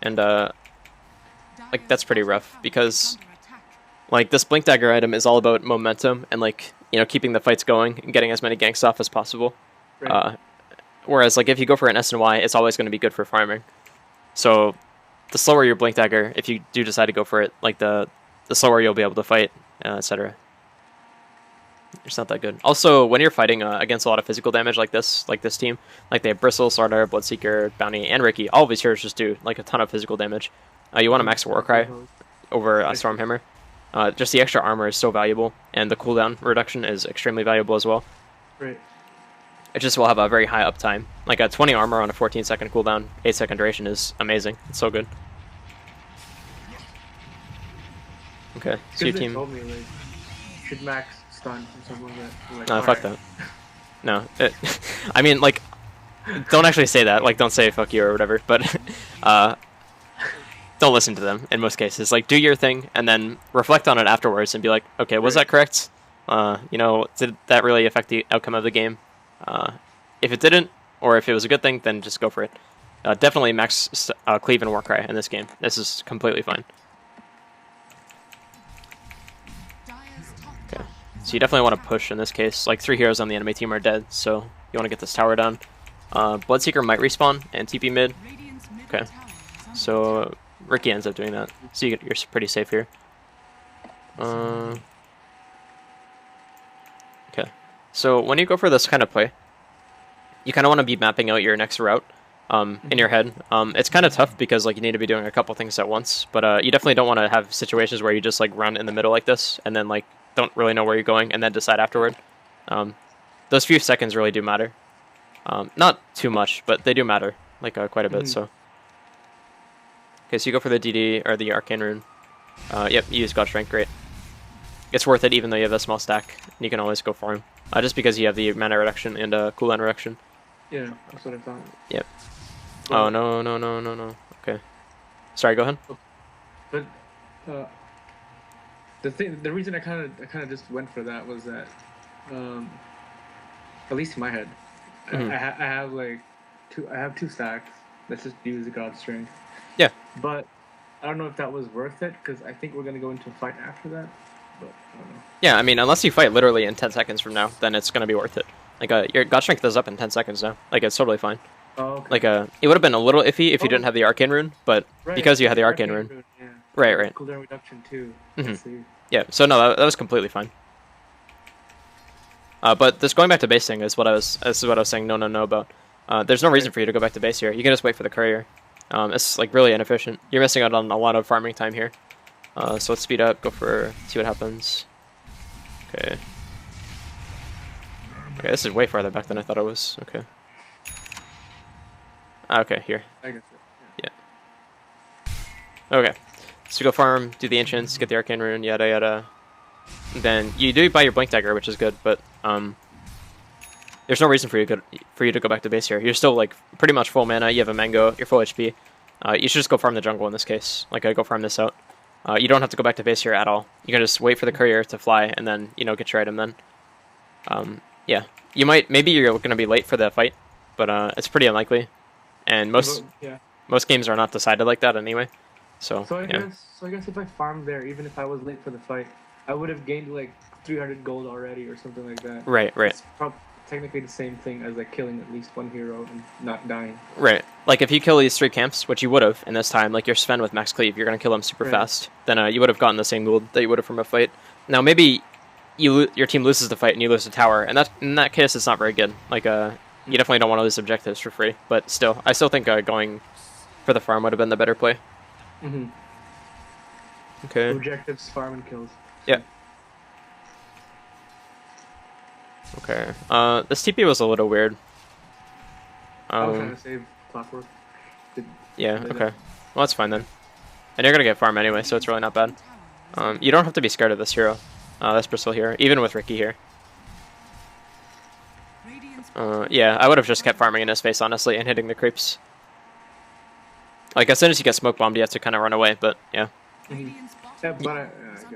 and like that's pretty rough because like this blink dagger item is all about momentum and like, you know, keeping the fights going and getting as many ganks off as possible. Right. Whereas like if you go for an S and Y, it's always going to be good for farming. So the slower your blink dagger, if you do decide to go for it, like the slower you'll be able to fight, etc. It's not that good. Also, when you're fighting against a lot of physical damage like this team, like they have Bristle, Slardar, Bloodseeker, Bounty, and Ricky, all of these heroes just do like a ton of physical damage. You want to max Warcry over Stormhammer. Just the extra armor is so valuable, and the cooldown reduction is extremely valuable as well. Right. It just will have a very high uptime. Like a 20 armor on a 14-second cooldown, 8-second duration is amazing. It's so good. Okay, so your team... told me, like, should max stun or something like that. Like, No, fuck that. No, I mean, like, don't actually say that. Like, don't say fuck you or whatever, but don't listen to them in most cases. Like, do your thing, and then reflect on it afterwards and be like, okay, was that correct? You know, did that really affect the outcome of the game? If it didn't, or if it was a good thing, then just go for it. Definitely max cleave and Warcry in this game. This is completely fine. Okay, so you definitely want to push in this case. Like 3 heroes on the enemy team are dead, so you want to get this tower down. Bloodseeker might respawn and TP mid. Okay, so Ricky ends up doing that, so you're pretty safe here. Okay, so when you go for this kind of play, you kind of want to be mapping out your next route in your head. It's kind of tough because like you need to be doing a couple things at once, but you definitely don't want to have situations where you just like run in the middle like this and then like don't really know where you're going and then decide afterward. Those few seconds really do matter. Not too much, but they do matter, like quite a bit. So, okay, so you go for the DD or the Arcane Rune. Yep, you use God Strength, great. It's worth it even though you have a small stack. You can always go for him, just because you have the mana reduction and cooldown reduction. Yeah, that's what I thought. Yep. Oh no. Okay. Sorry, go ahead. But the reason I kind of just went for that was that, at least in my head, I have like two stacks. Let's just use the God Strength. Yeah. But I don't know if that was worth it because I think we're gonna go into a fight after that. But I don't know. Yeah, I mean, unless you fight literally in 10 seconds from now, then it's gonna be worth it. Like your God Strength is up in 10 seconds now. Like it's totally fine. Oh, okay. Like it would have been a little iffy if you didn't have the Arcane Rune, but because you had the Arcane Rune. Yeah. Right. Cooldown reduction too. Yeah, so no, that was completely fine. But this going back to basing is what I was saying no about. There's no reason for you to go back to base here. You can just wait for the courier. It's like really inefficient. You're missing out on a lot of farming time here. So let's speed up, see what happens. Okay. Okay, this is way farther back than I thought it was. Okay. Okay, here. I guess so. Yeah. Okay. So go farm, do the ancients, get the arcane rune, yada yada. Then you do buy your blink dagger, which is good, but there's no reason for you to go back to base here. You're still like pretty much full mana. You have a mango. You're full HP. You should just go farm the jungle in this case. Like go farm this out. You don't have to go back to base here at all. You can just wait for the courier to fly and then get your item then. Yeah, maybe you're gonna be late for the fight, but it's pretty unlikely. And most games are not decided like that anyway. So I guess if I farmed there, even if I was late for the fight, I would have gained like 300 gold already or something like that. Right. It's technically the same thing as like killing at least one hero and not dying. Right. Like if you kill these 3 camps, which you would have in this time, like your SVEN with max cleave, you're gonna kill them super fast. Then you would have gotten the same gold that you would have from a fight. Now maybe your team loses the fight and you lose the tower, and in that case it's not very good. Like you definitely don't want to lose objectives for free. But still, I still think going for the farm would have been the better play. Mm-hmm. Okay. Objectives, farm, and kills. Yeah. Okay. This TP was a little weird. I was trying to save clockwork. Yeah. Okay. Well, that's fine then. And you're gonna get farm anyway, so it's really not bad. You don't have to be scared of this hero. That's Bristle here, even with Ricky here. Yeah, I would have just kept farming in his face, honestly, and hitting the creeps. Like, as soon as you get smoke bombed, you have to kind of run away, but yeah. Yeah, but I guess so.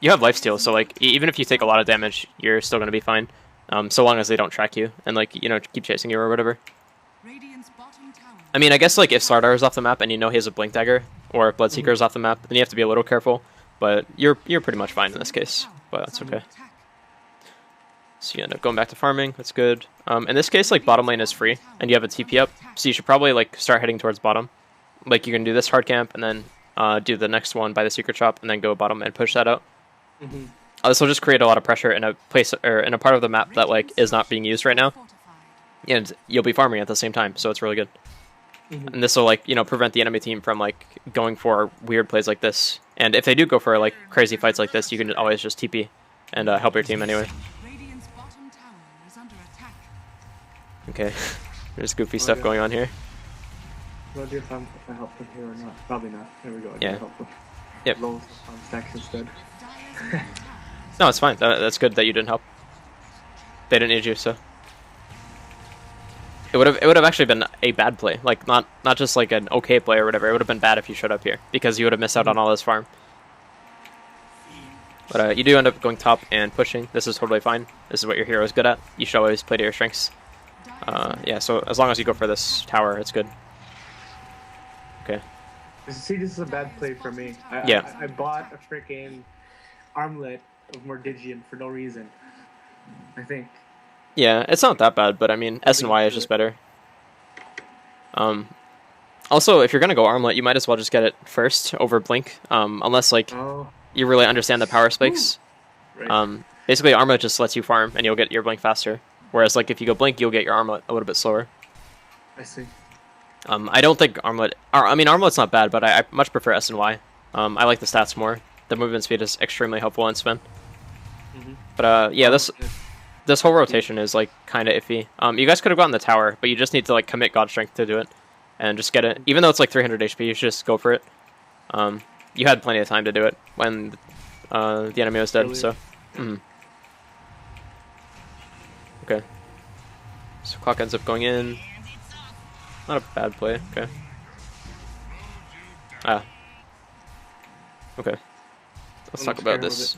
You have lifesteal, so like, even if you take a lot of damage, you're still going to be fine. So long as they don't track you, and like, keep chasing you or whatever. I mean, I guess like, if Slardar is off the map and he has a Blink Dagger, or if Bloodseeker is off the map, then you have to be a little careful. But you're pretty much fine in this case, but that's okay. So you end up going back to farming, that's good. In this case, like, bottom lane is free, and you have a TP up, so you should probably like start heading towards bottom. Like, you can do this hard camp, and then do the next one by the secret shop, and then go bottom and push that out. This will just create a lot of pressure in a place, or in a part of the map that like is not being used right now, and you'll be farming at the same time, so it's really good. And this will like prevent the enemy team from like going for weird plays like this. And if they do go for like crazy fights like this, you can always just TP and help your team anyway. Okay, there's goofy stuff going on here. No idea if I help them here or not. Probably not. There we go. Yeah. Help them. Yep. Low on stacks instead. No, it's fine. That's good that you didn't help. They didn't need you, so it would have actually been a bad play. Like not just like an okay play or whatever. It would have been bad if you showed up here because you would have missed out on all this farm. But you do end up going top and pushing. This is totally fine. This is what your hero is good at. You should always play to your strengths. Yeah, so as long as you go for this tower, it's good. Okay. See, this is a bad play for me. I bought a freaking armlet of Mordigian for no reason. I think. Yeah, it's not that bad, but I mean, S and Y is just better. Also, if you're gonna go armlet, you might as well just get it first over Blink, unless like you really understand the power spikes. Right. Basically, armlet just lets you farm, and you'll get your Blink faster. Whereas, like, if you go Blink, you'll get your armlet a little bit slower. I see. I don't think armlet. I mean, armlet's not bad, but I much prefer S and Y. I like the stats more. The movement speed is extremely helpful in SVEN. But yeah, this whole rotation is like kind of iffy. You guys could have gotten the tower, but you just need to like commit God Strength to do it, and just get it. Even though it's like 300 HP, you should just go for it. You had plenty of time to do it when the enemy was dead. So, okay. So clock ends up going in. Not a bad play. Okay. Okay. Let's talk about this.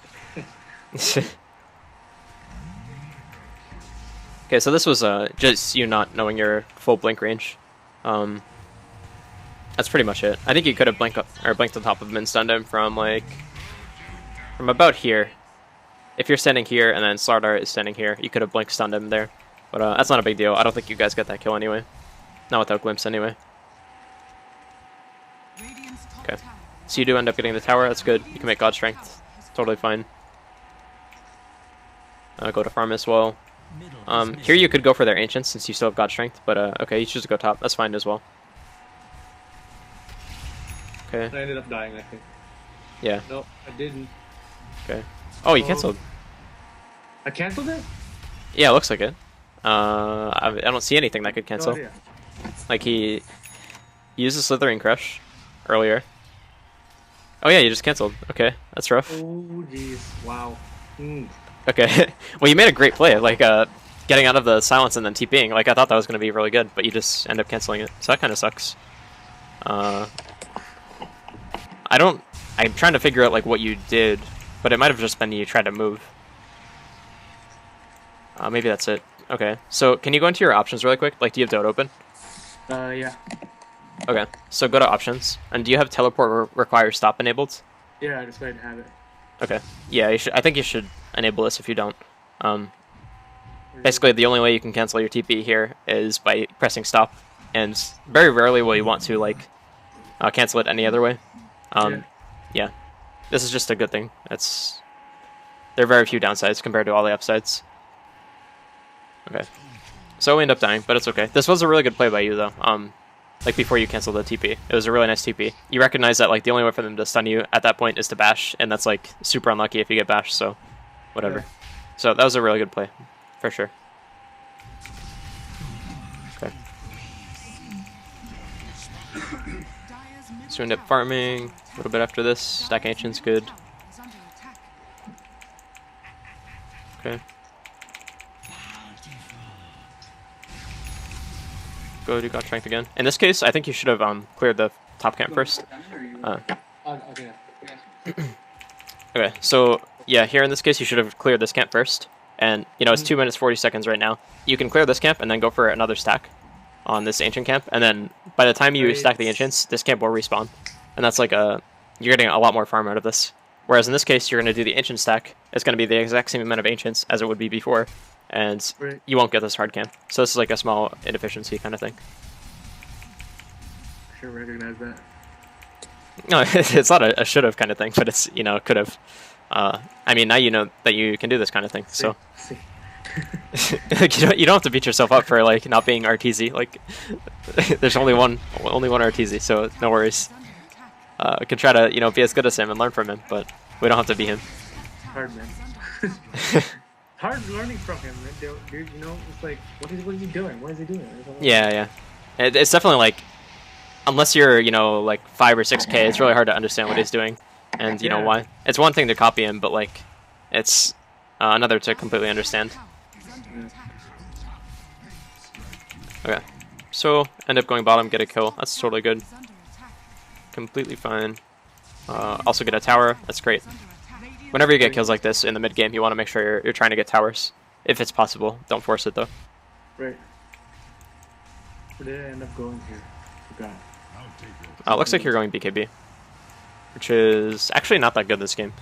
Okay, so this was just you not knowing your full blink range. That's pretty much it. I think you could have blinked on top of him and stunned him from about here. If you're standing here and then Slardar is standing here, you could have blink stunned him there. But that's not a big deal. I don't think you guys get that kill anyway. Not without glimpse anyway. Okay. So you do end up getting the tower, that's good. You can make God Strength. Totally fine. Go to farm as well. Here you could go for their ancients since you still have God Strength, but okay, you choose to go top. That's fine as well. Okay. I ended up dying, I think. Yeah. No, I didn't. Okay. Oh, you Oh. canceled. I canceled it? Yeah, it looks like it. I don't see anything that could cancel. No idea. Like he used a Slithering Crush earlier. Oh yeah, you just canceled. Okay, that's rough. Oh, jeez. Wow. Okay. Well, you made a great play, like getting out of the silence and then TPing. Like I thought that was going to be really good, but you just end up canceling it. So that kind of sucks. I'm trying to figure out like what you did, but it might have just been you tried to move. Maybe that's it. Okay. So can you go into your options really quick? Like, do you have Dota open? Yeah. Okay. So go to options, and do you have teleport require stop enabled? Yeah, I just went to have it. Okay. Yeah, you should. I think you should enable this if you don't. Basically, the only way you can cancel your TP here is by pressing stop, and very rarely will you want to like cancel it any other way. Yeah, this is just a good thing. There are very few downsides compared to all the upsides. Okay, so we end up dying, but it's okay. This was a really good play by you though. Like before you cancel the TP, it was a really nice TP. You recognize that like the only way for them to stun you at that point is to bash, and that's like super unlucky if you get bashed. So, whatever. Yeah. So that was a really good play, for sure. Okay. So we end up farming a little bit after this. Stack Ancient's good. Okay. Go do God Strength again. In this case, I think you should have cleared the top camp first. Okay. Okay, so yeah, here in this case, you should have cleared this camp first. And, you know, it's 2 minutes 40 seconds right now. You can clear this camp and then go for another stack on this Ancient camp. And then by the time you stack the Ancients, this camp will respawn. And that's like you're getting a lot more farm out of this. Whereas in this case, you're going to do the Ancient stack. It's going to be the exact same amount of Ancients as it would be before. And you won't get this hard camp. So this is like a small inefficiency kind of thing. Sure recognize that. No, it's not a should have kind of thing, but it's, you know, could have. I mean, now you know that you can do this kind of thing, so. Like, you don't have to beat yourself up for like not being RTZ. Like, there's only one RTZ, so no worries. We can try to, you know, be as good as him and learn from him, but we don't have to be him. Hard, man. Hard learning from him, man. Dude, you know, it's like, what is he doing? What is he doing? Yeah. It's definitely like, unless you're, you know, like 5 or 6K, it's really hard to understand what he's doing, and you know why. It's one thing to copy him, but like, it's another to completely understand. Okay, so end up going bottom, get a kill. That's totally good. Completely fine. Also get a tower. That's great. Whenever you get kills like this in the mid game, you want to make sure you're trying to get towers, if it's possible. Don't force it though. Right. Where did I end up going here? Forgot. Looks like you're going BKB, which is actually not that good this game.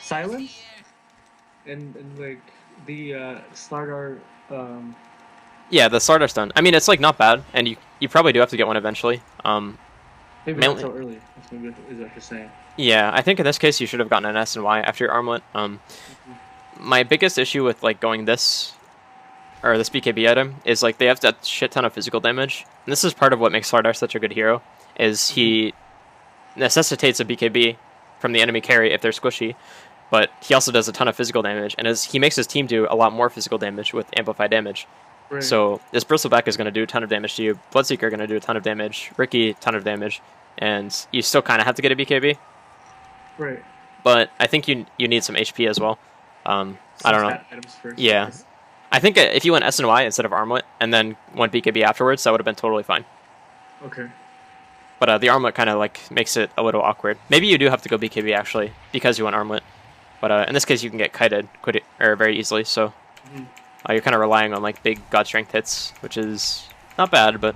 Silence? And like the Slardar. Yeah, the Slardar stun. I mean, it's like not bad, and you probably do have to get one eventually. Maybe not so early. That's maybe is what you're saying. Yeah, I think in this case you should have gotten an S and Y after your armlet. My biggest issue with like going this or this BKB item is like they have that shit ton of physical damage, and this is part of what makes Slardar such a good hero. Is he necessitates a BKB from the enemy carry if they're squishy, but he also does a ton of physical damage, and he makes his team do a lot more physical damage with amplified damage. Right. So this Bristleback is going to do a ton of damage to you. Bloodseeker going to do a ton of damage. Ricky, ton of damage, and you still kind of have to get a BKB. Right. But I think you need some HP as well. I don't know. Items first. Yeah, I think if you went S and Y instead of armlet and then went BKB afterwards, that would have been totally fine. Okay. But the armlet kind of like makes it a little awkward. Maybe you do have to go BKB actually because you went armlet. But in this case, you can get kited very easily. So you're kind of relying on like big God Strength hits, which is not bad, but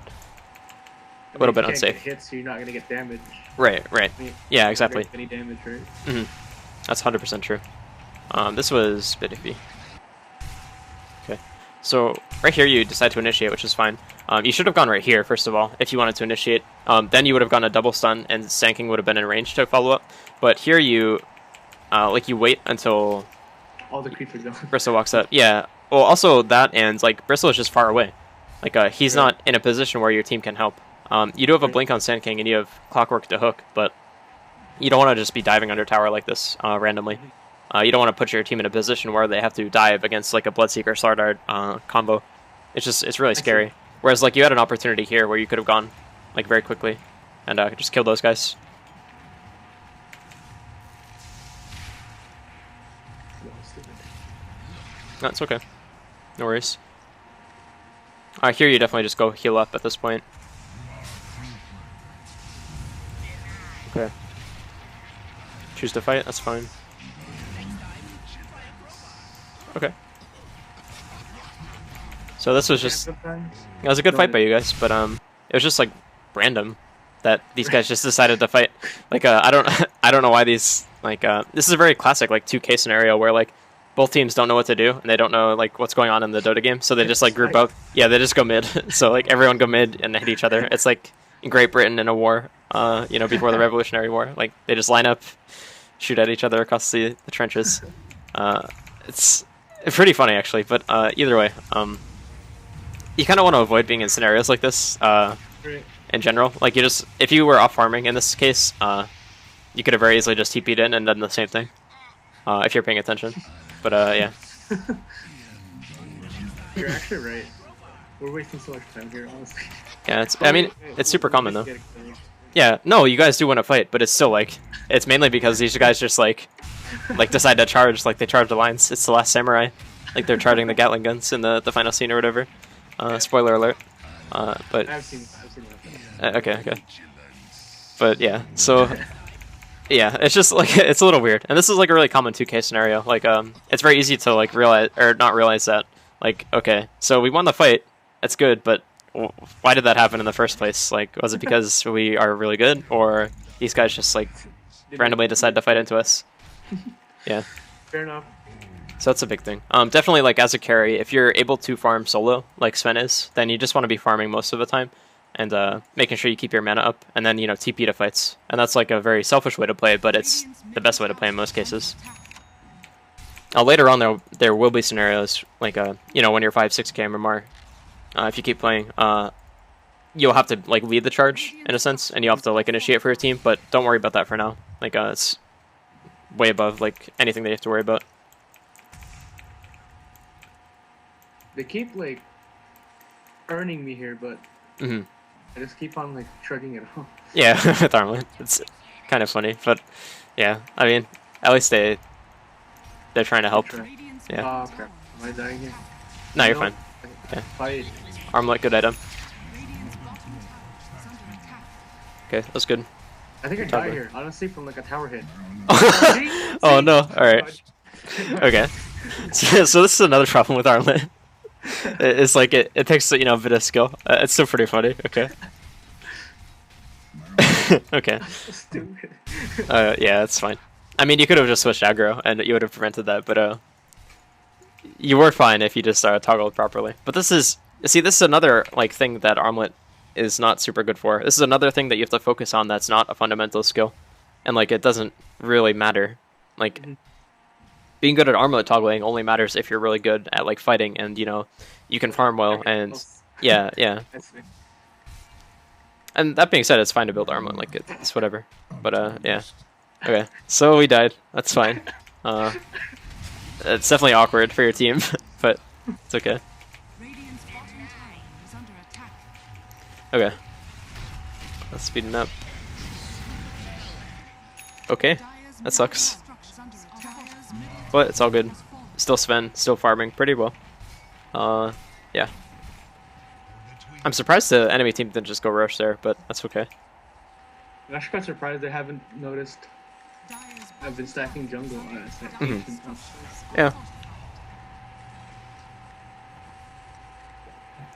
a little bit unsafe. Get hits, so you're not gonna get damage. Right. I mean, Yeah, exactly. Any damage, right? That's 100% true. This was a bit iffy. Okay, so right here you decide to initiate, which is fine. You should have gone right here, first of all, if you wanted to initiate. Then you would have gone a double stun, and Sanking would have been in range to follow up. But here you, you wait until all the creeps are gone. Bristle walks up. Yeah. Well, also that, and like Bristle is just far away. Like he's not in a position where your team can help. You do have a blink on Sand King, and you have Clockwork to hook, but you don't want to just be diving under tower like this randomly. You don't want to put your team in a position where they have to dive against like a Bloodseeker Slardart combo. It's really scary. Whereas like you had an opportunity here where you could have gone like very quickly and just killed those guys. No, it's okay. No worries. Here you definitely just go heal up at this point. Okay. Choose to fight, that's fine. Okay. So this was just... It was a good fight by you guys, but it was just like random that these guys just decided to fight. Like I don't know why these like this is a very classic like 2K scenario where like both teams don't know what to do and they don't know like what's going on in the Dota game, so they just like group up. Yeah, they just go mid. So like everyone go mid and hit each other. It's like in Great Britain in a war, you know, before the Revolutionary War. Like they just line up, shoot at each other across the trenches. It's pretty funny actually, but either way, you kind of want to avoid being in scenarios like this in general. Like you just, if you were off farming in this case, you could have very easily just TP'd in and done the same thing if you're paying attention. But yeah. You're actually right. We're wasting so much time here, honestly. Yeah, I mean, it's super common though. Yeah, no, you guys do want to fight, but it's still like, it's mainly because these guys just like decide to charge, like they charge the lines. It's the Last Samurai, like they're charging the Gatling guns in the final scene or whatever. Spoiler alert. But I've seen that. okay. But yeah, so yeah, it's just like it's a little weird, and this is like a really common 2K scenario. Like it's very easy to like realize or not realize that like okay, so we won the fight, that's good, but why did that happen in the first place? Like, was it because we are really good, or these guys just like randomly decide to fight into us? Yeah. Fair enough. So that's a big thing. Definitely, like, as a carry, if you're able to farm solo, like SVEN is, then you just want to be farming most of the time, and making sure you keep your mana up, and then, you know, TP to fights. And that's, like, a very selfish way to play, but it's the best way to play in most cases. Later on, there will be scenarios, like, you know, when you're 5-6k or more, if you keep playing, you'll have to, like, lead the charge, in a sense, and you'll have to, like, initiate for your team, but don't worry about that for now. Like, it's way above, like, anything that you have to worry about. They keep like earning me here, but I just keep on like shrugging it off. Yeah, with Armlet, it's kind of funny, but yeah, I mean, at least they're trying to help. Yeah. Oh crap! Am I dying here? No, you're fine. Yeah. Fight. Armlet, good item. Okay, that's good. I think I died here, honestly, from like a tower hit. Oh no! All right. Okay. So this is another problem with Armlet. It's like it takes, you know, a bit of skill. It's still pretty funny. Okay. Okay. Stupid. Yeah, that's fine. I mean, you could have just switched aggro and you would have prevented that, but you were fine if you just toggled properly. But this is another like thing that Armlet is not super good for. This is another thing that you have to focus on that's not a fundamental skill, and like it doesn't really matter. Like. Being good at Armlet toggling only matters if you're really good at like fighting, and you know you can farm well, and yeah. And that being said, it's fine to build Armlet, like it's whatever. But yeah, okay. So we died. That's fine. It's definitely awkward for your team, but it's okay. Okay. Let's speed it up. Okay, that sucks. But it's all good. Still SVEN, still farming pretty well. Yeah. I'm surprised the enemy team didn't just go rush there, but that's okay. I'm actually quite surprised they haven't noticed I've been stacking jungle. Yeah.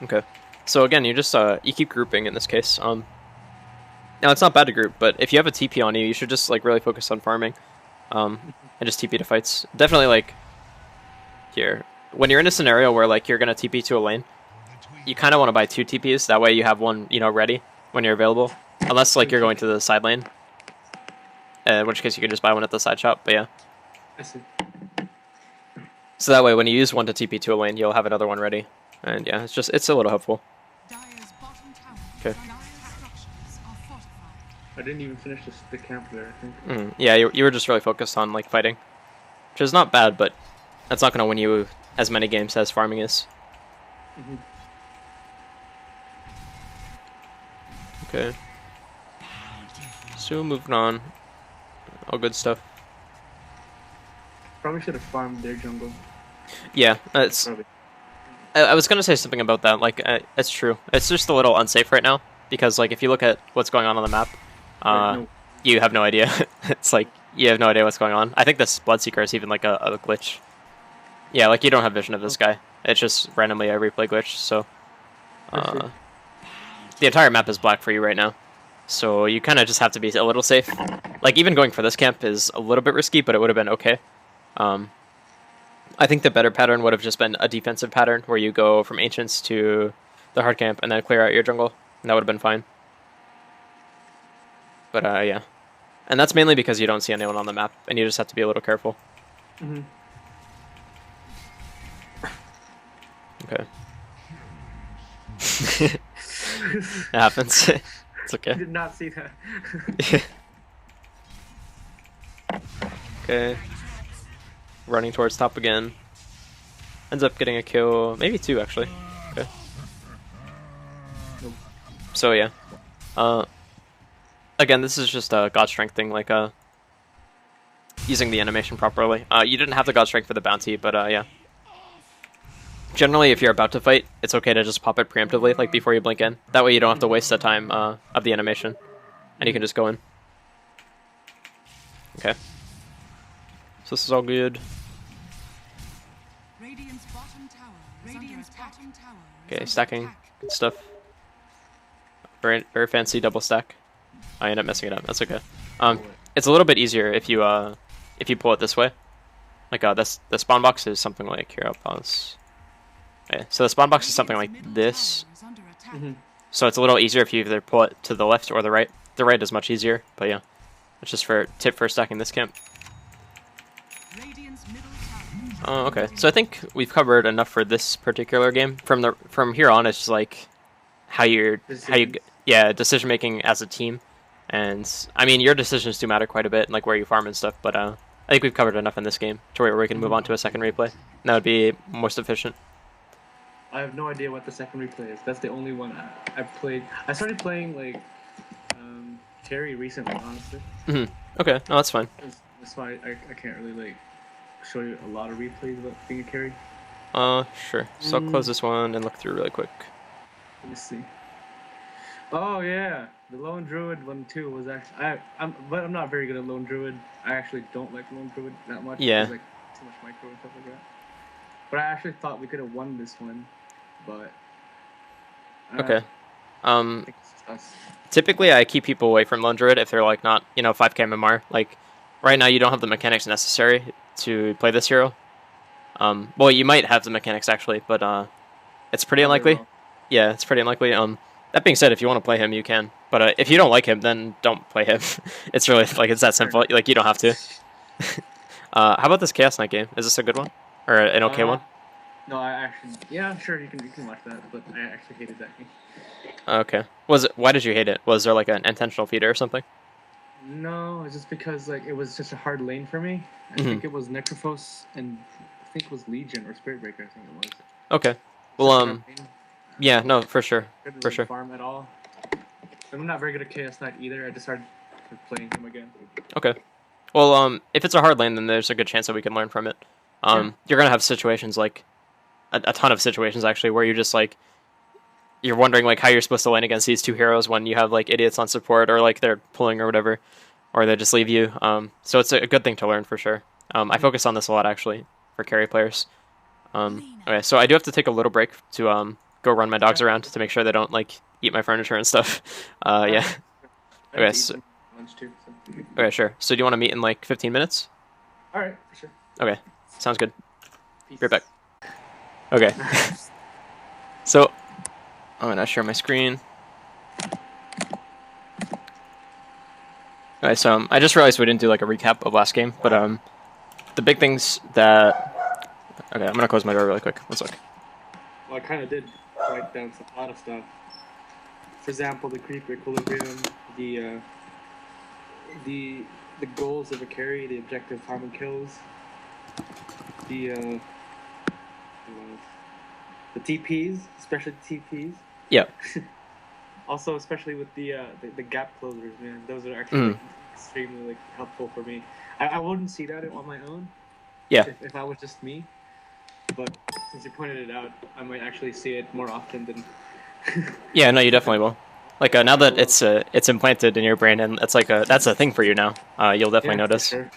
Okay. So again, you just you keep grouping in this case. Now it's not bad to group, but if you have a TP on you, you should just like really focus on farming. And just TP to fights. Definitely like here. When you're in a scenario where like you're gonna TP to a lane, you kinda wanna buy 2 TPs, that way you have one, you know, ready when you're available. Unless like you're going to the side lane. In which case you can just buy one at the side shop, but yeah. I see. So that way, when you use one to TP to a lane, you'll have another one ready. And yeah, it's a little helpful. Dire's bottom tower. Okay. Dire's structures are fortified. I didn't even finish the camp there, I think. Yeah, you were just really focused on like fighting, which is not bad, but that's not gonna win you as many games as farming is. Mhm. Okay. So moving on. All good stuff. Probably should have farmed their jungle. Yeah, it's. Probably. I was gonna say something about that. Like, it's true. It's just a little unsafe right now because, like, if you look at what's going on the map, No. you have no idea. It's like you have no idea what's going on. I think this Bloodseeker is even like a glitch. Yeah, like you don't have vision of this guy. It's just randomly a replay glitch. So, the entire map is black for you right now. So you kind of just have to be a little safe. Like even going for this camp is a little bit risky, but it would have been okay. I think the better pattern would have just been a defensive pattern where you go from Ancients to the hard camp and then clear out your jungle. And that would have been fine. But yeah. And that's mainly because you don't see anyone on the map and you just have to be a little careful. Mm-hmm. Okay. It happens. It's I okay. did not see that. Okay. Running towards top again. Ends up getting a kill, maybe two actually. Okay. So yeah. Again, this is just a God Strength thing, like using the animation properly. You didn't have the God Strength for the bounty, but yeah. Generally, if you're about to fight, it's okay to just pop it preemptively, like before you blink in. That way you don't have to waste the time of the animation. And you can just go in. Okay. So this is all good. Radiant's bottom tower. Radiant's bottom tower. Okay, stacking. Good stuff. Very, very fancy double stack. I end up messing it up. That's okay. It's a little bit easier if you pull it this way. Like the spawn box is something like here. I'll pause. Okay, so the spawn box is something like this. Mm-hmm. So it's a little easier if you either pull it to the left or the right. The right is much easier, but yeah, it's just for tip for stacking this camp. Oh, okay. So I think we've covered enough for this particular game. From here on, it's just like how you decision making as a team, and I mean your decisions do matter quite a bit, like where you farm and stuff. But I think we've covered enough in this game to where we can move on to a second replay. And that would be most efficient. I have no idea what the second replay is. That's the only one I've played. I started playing like Terry recently, honestly. Okay, no, that's fine. That's why I can't really like show you a lot of replays about being a carry. Sure. So I'll close this one and look through really quick. Let me see. Oh yeah, the Lone Druid one too was actually but I'm not very good at Lone Druid. I actually don't like Lone Druid that much. Yeah. There's, like too much micro and stuff like that. But I actually thought we could have won this one, but. Okay. I think it's just us. Typically, I keep people away from Lone Druid if they're like not 5k MMR. Like right now, you don't have the mechanics necessary to play this hero. Well, you might have the mechanics actually, but it's pretty unlikely. Well. Yeah, it's pretty unlikely. That being said, if you want to play him, you can. But if you don't like him, then don't play him. It's really like it's that simple. Like you don't have to. How about this Chaos Knight game? Is this a good one or an okay one? No, I actually sure you can watch that, but I actually hated that game. Okay. Why did you hate it? Was there like an intentional feeder or something? No, it's just because like it was just a hard lane for me. I think it was Necrophos and I think it was Legion or Spirit Breaker. I think it was. Okay. Well, yeah, no, for sure, Couldn't for really sure. farm at all. I'm not very good at Chaos Knight either. I just started playing him again. Okay. Well, if it's a hard lane, then there's a good chance that we can learn from it. You're gonna have situations like a ton of situations actually where you're just like you're wondering like how you're supposed to lane against these two heroes when you have like idiots on support or like they're pulling or whatever, or they just leave you. So it's a good thing to learn for sure. I focus on this a lot actually for carry players. Okay, so I do have to take a little break to go run my dogs around to make sure they don't like eat my furniture and stuff. Yeah. Okay. So, Lunch too. So. okay, sure. So do you want to meet in like 15 minutes? All right, for sure. Okay, sounds good. Peace. Be right back. Okay. So I'm gonna share my screen. Okay, so I just realized we didn't do like a recap of last game, but the big things that Okay, I'm gonna close my door really quick. One sec. Well, I kind of did write down a lot of stuff. For example, the creep equilibrium, the goals of a carry, the objective farming kills, the TPs, especially the TPs. Yeah. Also, especially with the gap closers, man, those are actually like, extremely like helpful for me. I wouldn't see that on my own. Yeah. If I was just me, but since you pointed it out, I might actually see it more often than. Yeah, no, you definitely will. Like now that it's implanted in your brain and it's like that's a thing for you now. You'll definitely notice. For sure.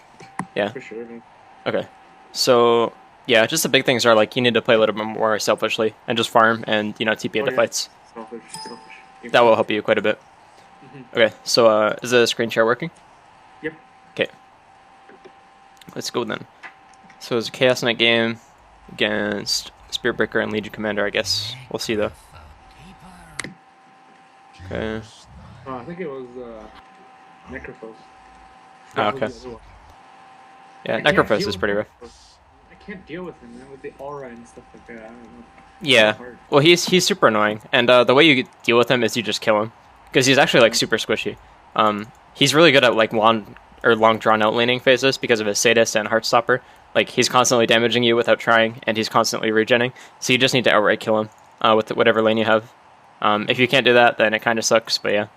Yeah. For sure, man. Okay. So yeah, just the big things are like you need to play a little bit more selfishly and just farm and TP into fights. Selfish. That will help you quite a bit. Okay, so is the screen share working? Yep. Okay. Let's go then. So it's a Chaos Knight game against Spiritbreaker and Legion Commander, I guess. We'll see though. Okay. Oh, I think it was Necrophos. Oh, okay. Yeah, Necrophos is pretty rough. I can't deal with him, man, with the aura and stuff like that. I don't know. Yeah. Well, he's super annoying, and the way you deal with him is you just kill him, because he's actually like super squishy. He's really good at like long drawn out laning phases because of his Sadist and Heartstopper. Like he's constantly damaging you without trying, and he's constantly regenning. So you just need to outright kill him with whatever lane you have. If you can't do that, then it kind of sucks. But yeah.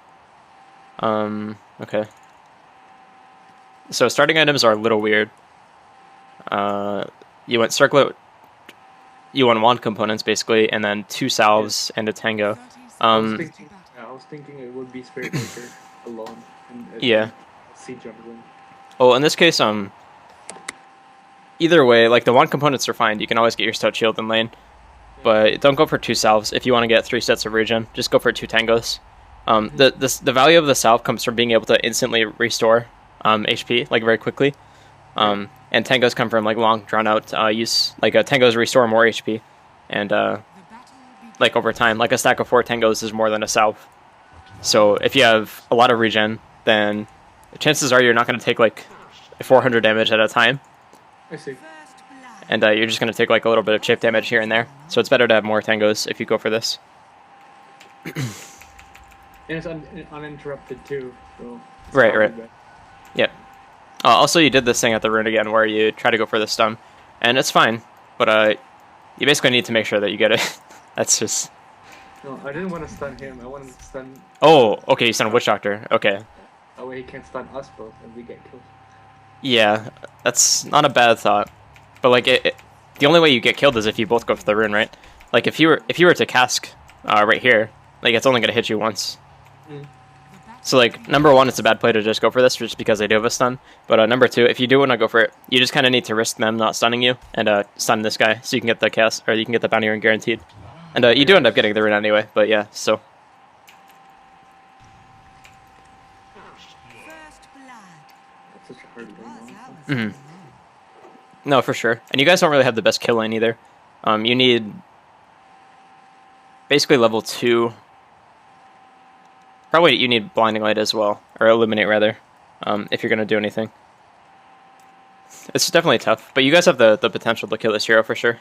Okay. So starting items are a little weird. You went circlet. You want wand components basically, and then 2 salves and a tango. I was thinking it would be Spirit Breaker alone. And yeah. Sea jumping. Well, in this case, either way, like the wand components are fine. You can always get your stout shield in lane, but don't go for 2 salves. If you want to get 3 sets of regen, just go for 2 tangos. The value of the salve comes from being able to instantly restore HP like very quickly. And tangos come from like long drawn out use. Like tangos restore more HP, and like over time, like a stack of 4 tangos is more than a salve. So if you have a lot of regen, then the chances are you're not going to take like 400 damage at a time. I see. And you're just going to take like a little bit of chip damage here and there. So it's better to have more tangos if you go for this. And it's uninterrupted too. So Right. Yep. Also, you did this thing at the rune again where you try to go for the stun, and it's fine, but you basically need to make sure that you get it. That's just... No, I didn't want to stun him. I wanted to stun... Oh, okay, you stun Witch Doctor. Okay. That way he can't stun us both and we get killed. Yeah, that's not a bad thought. But like, the only way you get killed is if you both go for the rune, right? Like, if you were to cask right here, like, it's only going to hit you once. So, like, number 1, it's a bad play to just go for this, just because they do have a stun. But number 2, if you do want to go for it, you just kind of need to risk them not stunning you and stun this guy, so you can get the cast, or you can get the bounty rune guaranteed. And you do end up getting the rune anyway, but yeah, so. That's such a hard game. No, for sure. And you guys don't really have the best kill lane either. You need basically level 2. Probably you need Blinding Light as well, or Illuminate rather, if you're going to do anything. It's definitely tough, but you guys have the potential to kill this hero for sure.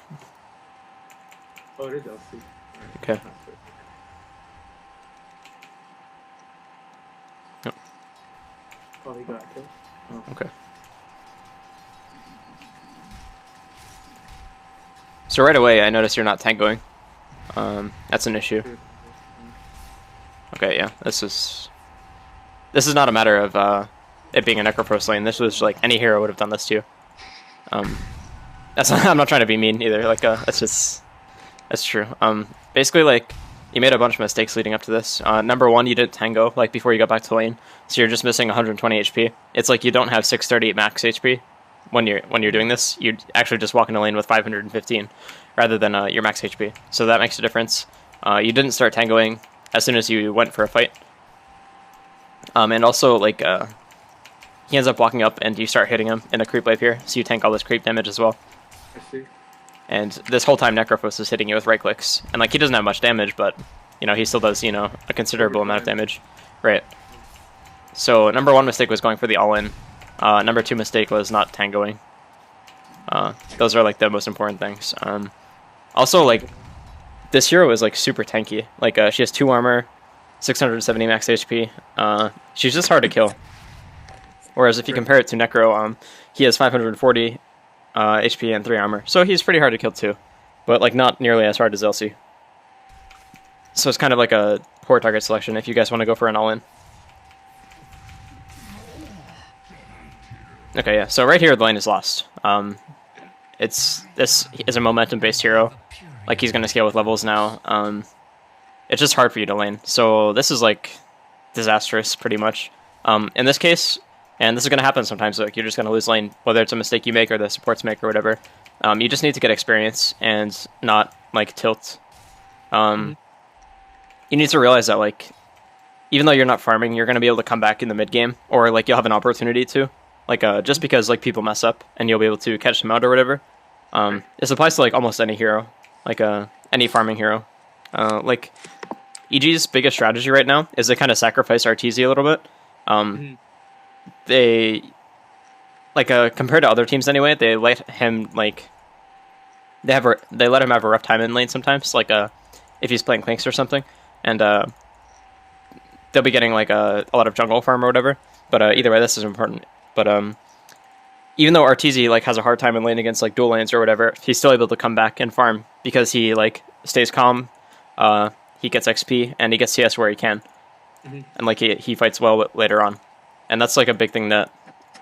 Oh, it is LC. Okay. Yep. Oh, he got killed. Oh. Okay. So right away, I notice you're not tangoing. That's an issue. Okay, yeah, this is not a matter of it being a Necrophos lane. This was like any hero would have done this to you. That's I'm not trying to be mean either. Like that's true. Basically, like you made a bunch of mistakes leading up to this. Number 1, you did tango like before you got back to lane, so you're just missing 120 HP. It's like you don't have 638 max HP when you're doing this. You actually just walk into lane with 515 rather than your max HP. So that makes a difference. You didn't start tangoing as soon as you went for a fight. And also, like, he ends up walking up and you start hitting him in the creep wave here, so you tank all this creep damage as well. I see. And this whole time Necrophos is hitting you with right clicks. And, like, he doesn't have much damage, but, he still does, a considerable amount of damage. Right. So, number 1 mistake was going for the all-in. Number 2 mistake was not tangoing. Those are like the most important things. Also, like this hero is like super tanky. Like she has 2 armor, 670 max HP. She's just hard to kill. Whereas if you compare it to Necro, he has 540 HP and 3 armor, so he's pretty hard to kill too, but like not nearly as hard as Elsie. So it's kind of like a poor target selection if you guys want to go for an all-in. Okay, yeah. So right here the lane is lost. This is a momentum-based hero. Like he's gonna scale with levels now. It's just hard for you to lane. So this is like disastrous, pretty much. In this case. And this is going to happen sometimes, like you're just going to lose lane, whether it's a mistake you make or the supports make or whatever. You just need to get experience and not, like, tilt. You need to realize that, like, even though you're not farming, you're going to be able to come back in the mid-game, or, like, you'll have an opportunity to. Like, just because, like, people mess up, and you'll be able to catch them out or whatever. This applies to, like, almost any hero. Like, any farming hero. Like, EG's biggest strategy right now is they kind of sacrifice RTZ a little bit. They like compared to other teams anyway, they let him like they let him have a rough time in lane sometimes, like if he's playing Clinks or something, and they'll be getting like a lot of jungle farm or whatever. But either way, this is important. But even though RTZ like has a hard time in lane against like dual lanes or whatever, he's still able to come back and farm because he like stays calm, he gets XP and he gets CS where he can, and like he fights well later on. And that's like a big thing that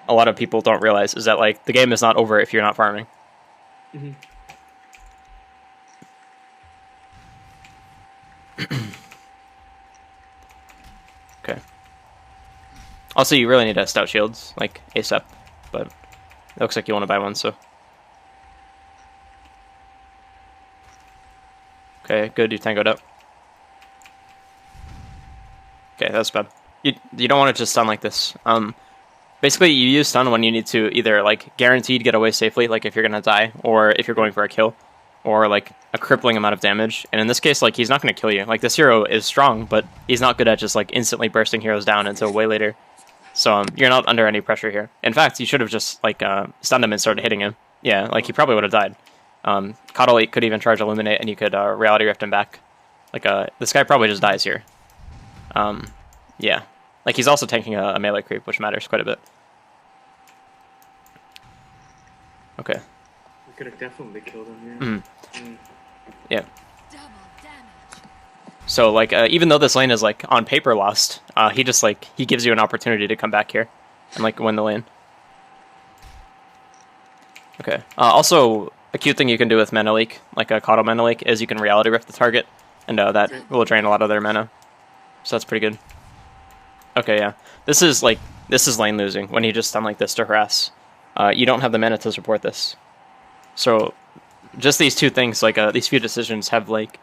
a lot of people don't realize, is that like the game is not over if you're not farming. Okay. Also, you really need to stout shields, like ASAP, but it looks like you want to buy one, so. Okay, good, you tangoed up. Okay, that's bad. You don't want to just stun like this. Basically, you use stun when you need to either like guaranteed get away safely, like if you're gonna die, or if you're going for a kill, or like a crippling amount of damage. And in this case, like he's not gonna kill you. Like this hero is strong, but he's not good at just like instantly bursting heroes down until way later. So you're not under any pressure here. In fact, you should have just like stunned him and started hitting him. Yeah, like he probably would have died. Coddle 8 could even charge Illuminate, and you could reality rift him back. Like this guy probably just dies here. Yeah, like he's also tanking a melee creep, which matters quite a bit. Okay. We could have definitely killed him here. Yeah. So like even though this lane is like on paper lost, he just like he gives you an opportunity to come back here and like win the lane. Okay. Also, a cute thing you can do with mana leak, like a Coddle mana leak, is you can reality rift the target, and that will drain a lot of their mana. So that's pretty good. Okay, yeah. This is lane losing when you just stun like this to harass. You don't have the mana to support this. So just these two things, like these few decisions, have like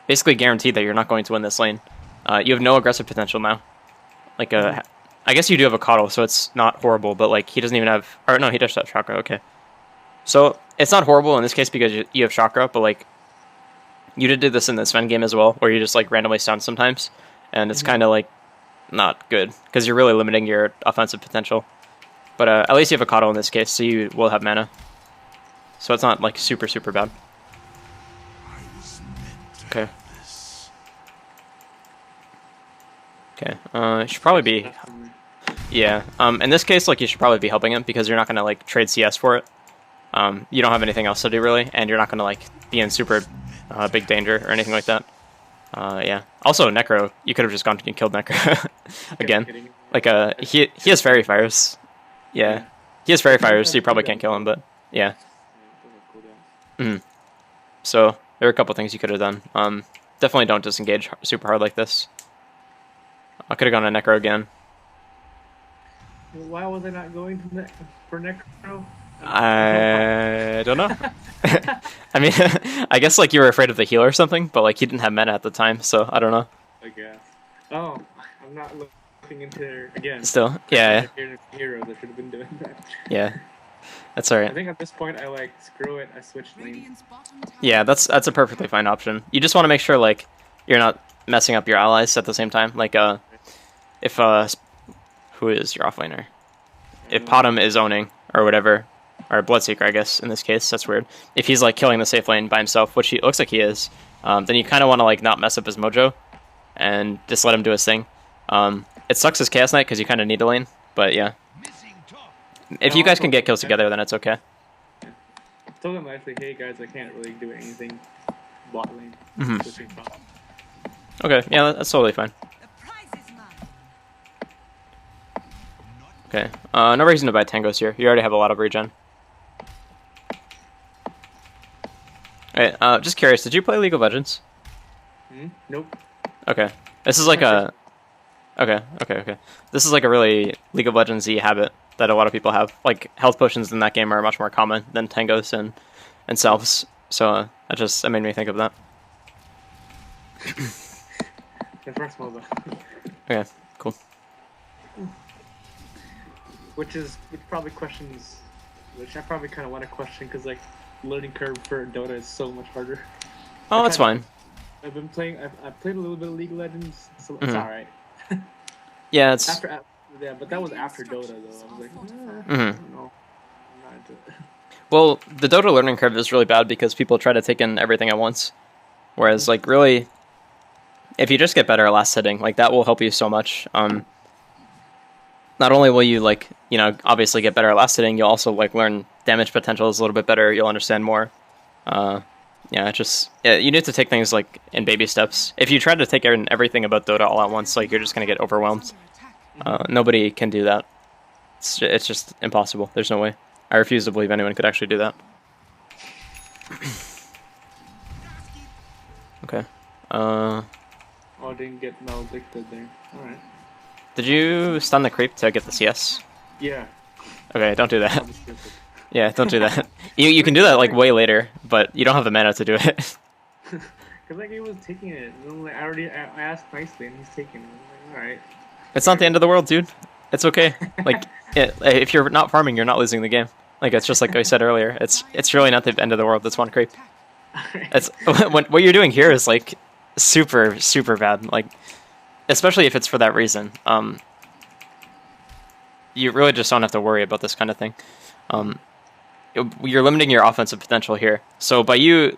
basically guaranteed that you're not going to win this lane. You have no aggressive potential now. Like I guess you do have a Coddle, so it's not horrible. But like he doesn't even have, or no, he does have Chakra. Okay, so it's not horrible in this case because you have Chakra. But like you did this in the SVEN game as well, where you just like randomly stun sometimes, and it's kind of like not good because you're really limiting your offensive potential. But at least you have a Coddle in this case, so you will have mana. So it's not like super bad. Okay. Okay. You should probably be. Yeah. In this case, like you should probably be helping him because you're not gonna like trade CS for it. You don't have anything else to do really, and you're not gonna like be in super big danger or anything like that. Yeah. Also, Necro, you could have just gone and killed Necro again. Like he has fairy fires. Yeah. He has fairy fires, so you probably can't kill him, but yeah. So there are a couple things you could have done. Definitely don't disengage super hard like this. I could have gone to Necro again. Why was I not going to for Necro? I don't know. I mean, I guess like you were afraid of the heal or something, but like you didn't have mana at the time, so I don't know. I guess. Oh, I'm not looking into there again. Still, yeah. Hero that should have been doing that. Yeah, that's alright. I think at this point I like screw it. I switched lanes. Radiant's bottom tower Yeah, that's a perfectly fine option. You just want to make sure like you're not messing up your allies at the same time. Like if who is your offlaner? If Potom is owning or whatever, or Bloodseeker, I guess in this case. That's weird. If he's like killing the safe lane by himself, which he looks like he is, then you kind of want to like not mess up his mojo and just let him do his thing. It sucks as Chaos Knight because you kind of need a lane, but yeah. If you guys can get kills together, then it's okay. I told them actually, hey guys, I can't really do anything bot lane. Switching top. Okay, yeah, that's totally fine. The prize is mine. Okay, no reason to buy tangos here. You already have a lot of regen. Alright, just curious, did you play League of Legends? Nope. Okay, this is like a... Okay. This is like a really League of Legends-y habit that a lot of people have. Like, health potions in that game are much more common than tangos and selves. So, that made me think of that. The first MOBA. Okay, cool. Which probably questions, which I probably kind of want to question because like learning curve for Dota is so much harder. Oh, that's fine. I've been playing. I've played a little bit of League of Legends, so it's all right. Yeah, it's Yeah, but that was after Dota though. I was like, I don't know. I'm not into it. Well, the Dota learning curve is really bad because people try to take in everything at once. Whereas, like, really, if you just get better at last hitting, like, that will help you so much. Not only will you, like, you know, obviously get better at last hitting, you'll also, like, learn damage potentials a little bit better. You'll understand more. Yeah, you need to take things, like, in baby steps. If you try to take in everything about Dota all at once, like, you're just going to get overwhelmed. Nobody can do that. It's just impossible. There's no way. I refuse to believe anyone could actually do that. Okay. Oh, I didn't get maledicted there. Alright. Did you stun the creep to get the CS? Yeah. Okay, don't do that. That was stupid. Yeah, don't do that. You can do that like way later, but you don't have the mana to do it. Cause like he was taking it. And then, like, I asked nicely, and he's taking it. I'm like, alright. It's not the end of the world, dude. It's okay. Like, if you're not farming, you're not losing the game. Like, it's just like I said earlier. It's really not the end of the world. It's one creep. It's what you're doing here is like super bad. Like, especially if it's for that reason. You really just don't have to worry about this kind of thing. You're limiting your offensive potential here. So by you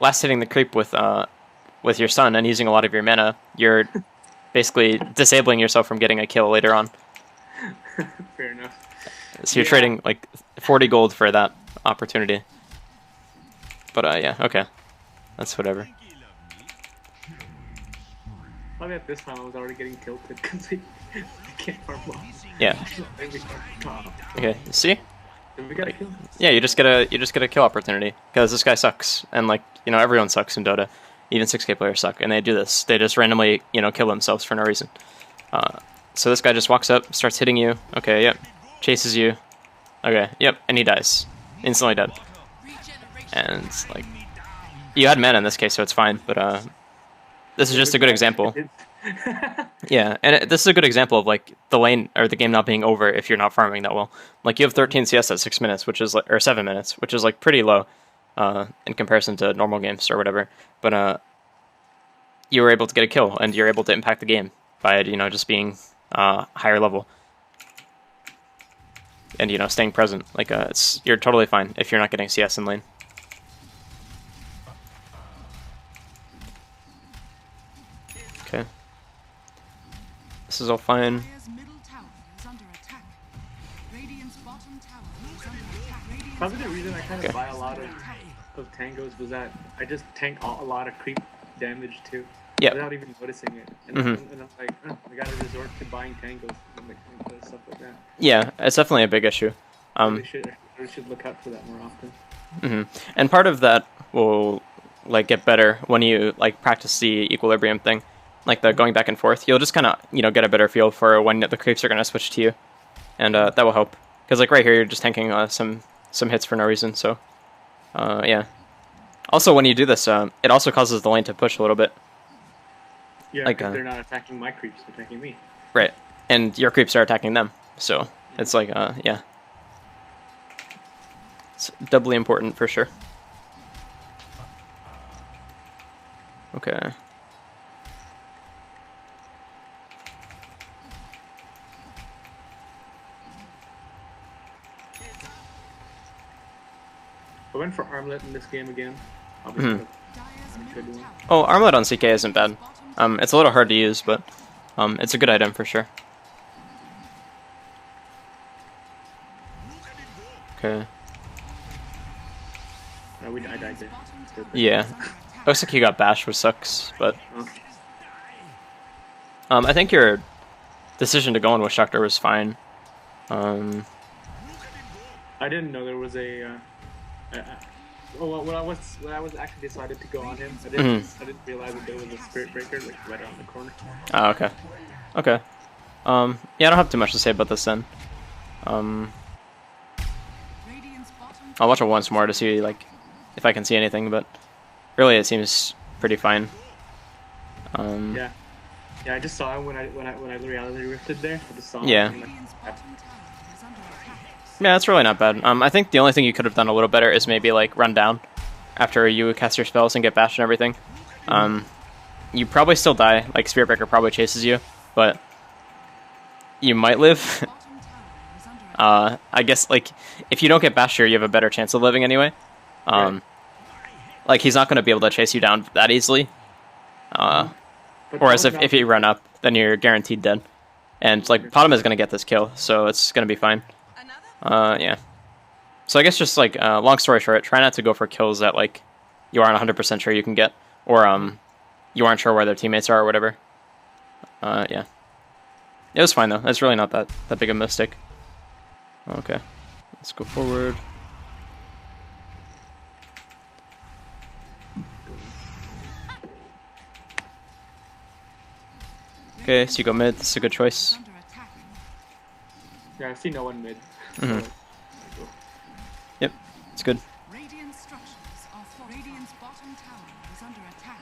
last hitting the creep with your stun and using a lot of your mana, you're basically disabling yourself from getting a kill later on. Fair enough. So you're trading like 40 gold for that opportunity. But yeah, okay. That's whatever. Probably at this time I was already getting tilted because I can't farm well. Yeah. Okay, see? Did we get a kill? Yeah, you just get a kill opportunity because this guy sucks, and like, you know, everyone sucks in Dota. Even 6K players suck, and they do this. They just randomly, you know, kill themselves for no reason. So this guy just walks up, starts hitting you. Okay, yep. Chases you. Okay, yep, and he dies. Instantly dead. And like, you had mana in this case, so it's fine. But this is just a good example. Yeah, and this is a good example of like the lane or the game not being over if you're not farming that well. Like, you have 13 CS at 6 minutes, which is like, or 7 minutes, which is like pretty low in comparison to normal games or whatever. But you were able to get a kill, and you're able to impact the game by, you know, just being higher level and, you know, staying present. Like, you're totally fine if you're not getting CS in lane. Okay. This is all fine. Dire's middle tower is under attack. Radiant's bottom tower is under attack. Radiant's Probably the reason I kind of Okay. buy a lot of tangos was that I just tank a lot of creep damage too. Yeah. Without even noticing it. And, and I'm like, oh, I gotta resort to buying tangos and like, stuff like that. Yeah, it's definitely a big issue. I should look out for that more often. And part of that will like get better when you like practice the equilibrium thing, like the going back and forth. You'll just kind of, you know, get a better feel for when the creeps are going to switch to you, and that will help. Because like right here, you're just tanking some hits for no reason. So yeah. Also, when you do this, it also causes the lane to push a little bit. Yeah, Like, because they're not attacking my creeps, they're attacking me. Right, and your creeps are attacking them. So it's like yeah, it's doubly important for sure. Okay. I went for armlet in this game again. Mhm. Dire's Good middle one. tower. Oh, armlet on CK isn't bad. It's a little hard to use, but it's a good item for sure. Okay. No, I died there. Bottom tower Yeah. is under attack. Looks like you got bashed, which sucks, but Oh. I think your decision to go on Witch Doctor was fine. I didn't know there was a. When I was actually decided to go on him, I didn't realize that there was a spirit breaker like right around the corner. Oh, okay. Okay. Yeah, I don't have too much to say about this then. Radiant's bottom I'll watch it once more to see like if I can see anything, but really it seems pretty fine. Yeah, I just saw him when I reality rifted there. I just saw him. Yeah. and, like, Radiant's bottom tower is under attack. Yeah, that's really not bad. I think the only thing you could have done a little better is maybe like run down after you cast your spells and get bashed and everything. You probably still die. Like Spirit Breaker probably chases you, but you might live. Bottom tower is under attack. I guess like if you don't get bashed here, you have a better chance of living anyway. Right. Like he's not going to be able to chase you down that easily. But Whereas that was if you run up, then you're guaranteed dead. And like Potom is going to get this kill, so it's going to be fine. Yeah. So I guess just like long story short, try not to go for kills that like you aren't 100% sure you can get, or you aren't sure where their teammates are or whatever. Yeah. It was fine though. It's really not that big a mistake. Okay. Let's go forward. Okay, so you go mid. This is a good choice. Under attack. Yeah, I see no one mid. Mhm. So, Yep, it's good. Radiant structures are fortified. Radiant's bottom tower is under attack.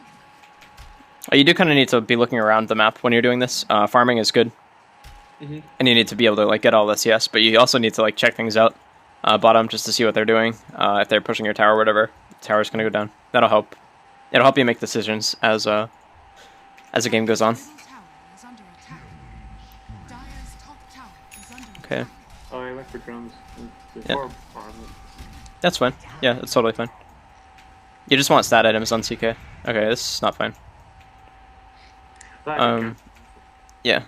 You do kind of need to be looking around the map when you're doing this. Farming is good, Mhm. and you need to be able to like get all this, yes. But you also need to like check things out bottom just to see what they're doing. If they're pushing your tower or whatever, the tower's gonna go down. That'll help. It'll help you make decisions as the game goes on. Middle tower is under attack. Dire's top tower is under Okay, attack. Oh, I went for drums before armlet. that's fine. Yeah, it's totally fine. You just want stat items on CK. Okay, this is not fine. But I Um, yeah.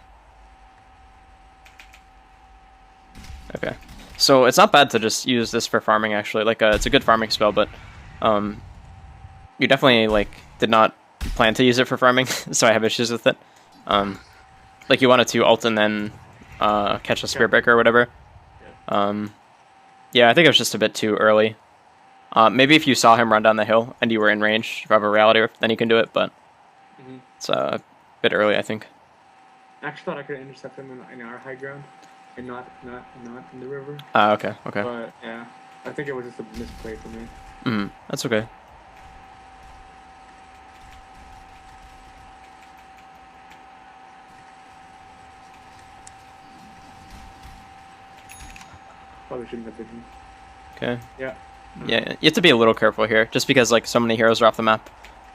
Okay. So it's not bad to just use this for farming actually. Like it's a good farming spell, but you definitely like did not plan to use it for farming, so I have issues with it. Like you wanted to ult and then catch a Spirit Breaker or whatever. Yeah, I think it was just a bit too early. Maybe if you saw him run down the hill and you were in range of a reality rift, then you can do it, but Mhm. it's a bit early, I think. I actually thought I could intercept him in our high ground, and not in the river. Okay, okay. But yeah, I think it was just a misplay for me. That's okay. Probably shouldn't have been him. Okay. Yeah. Yeah, you have to be a little careful here, just because like so many heroes are off the map.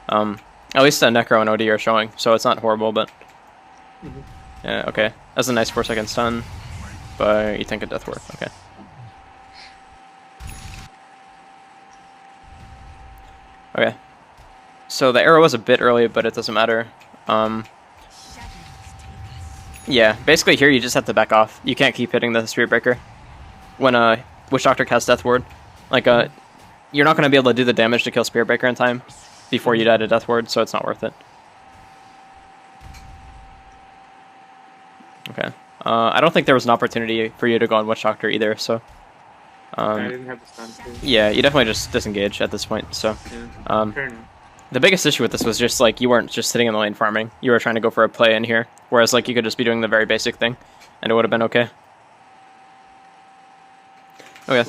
At least Necro and OD are showing, so it's not horrible, but Mhm. yeah, okay. That's a nice 4-second stun, but you think a death ward. Okay. Okay. So the arrow was a bit early, but it doesn't matter. Yeah, basically here you just have to back off. You can't keep hitting the Spirit Breaker when Witch Doctor casts Death Ward. Like you're not going to be able to do the damage to kill Spirit Breaker in time before you die to Death Ward, so it's not worth it. Okay. I don't think there was an opportunity for you to go on Witch Doctor either, so I didn't have the stun too. yeah, you definitely just disengage at this point. So Yeah. Fair enough. the biggest issue with this was just like you weren't just sitting in the lane farming. You were trying to go for a play in here, whereas like you could just be doing the very basic thing, and it would have been okay. Okay. I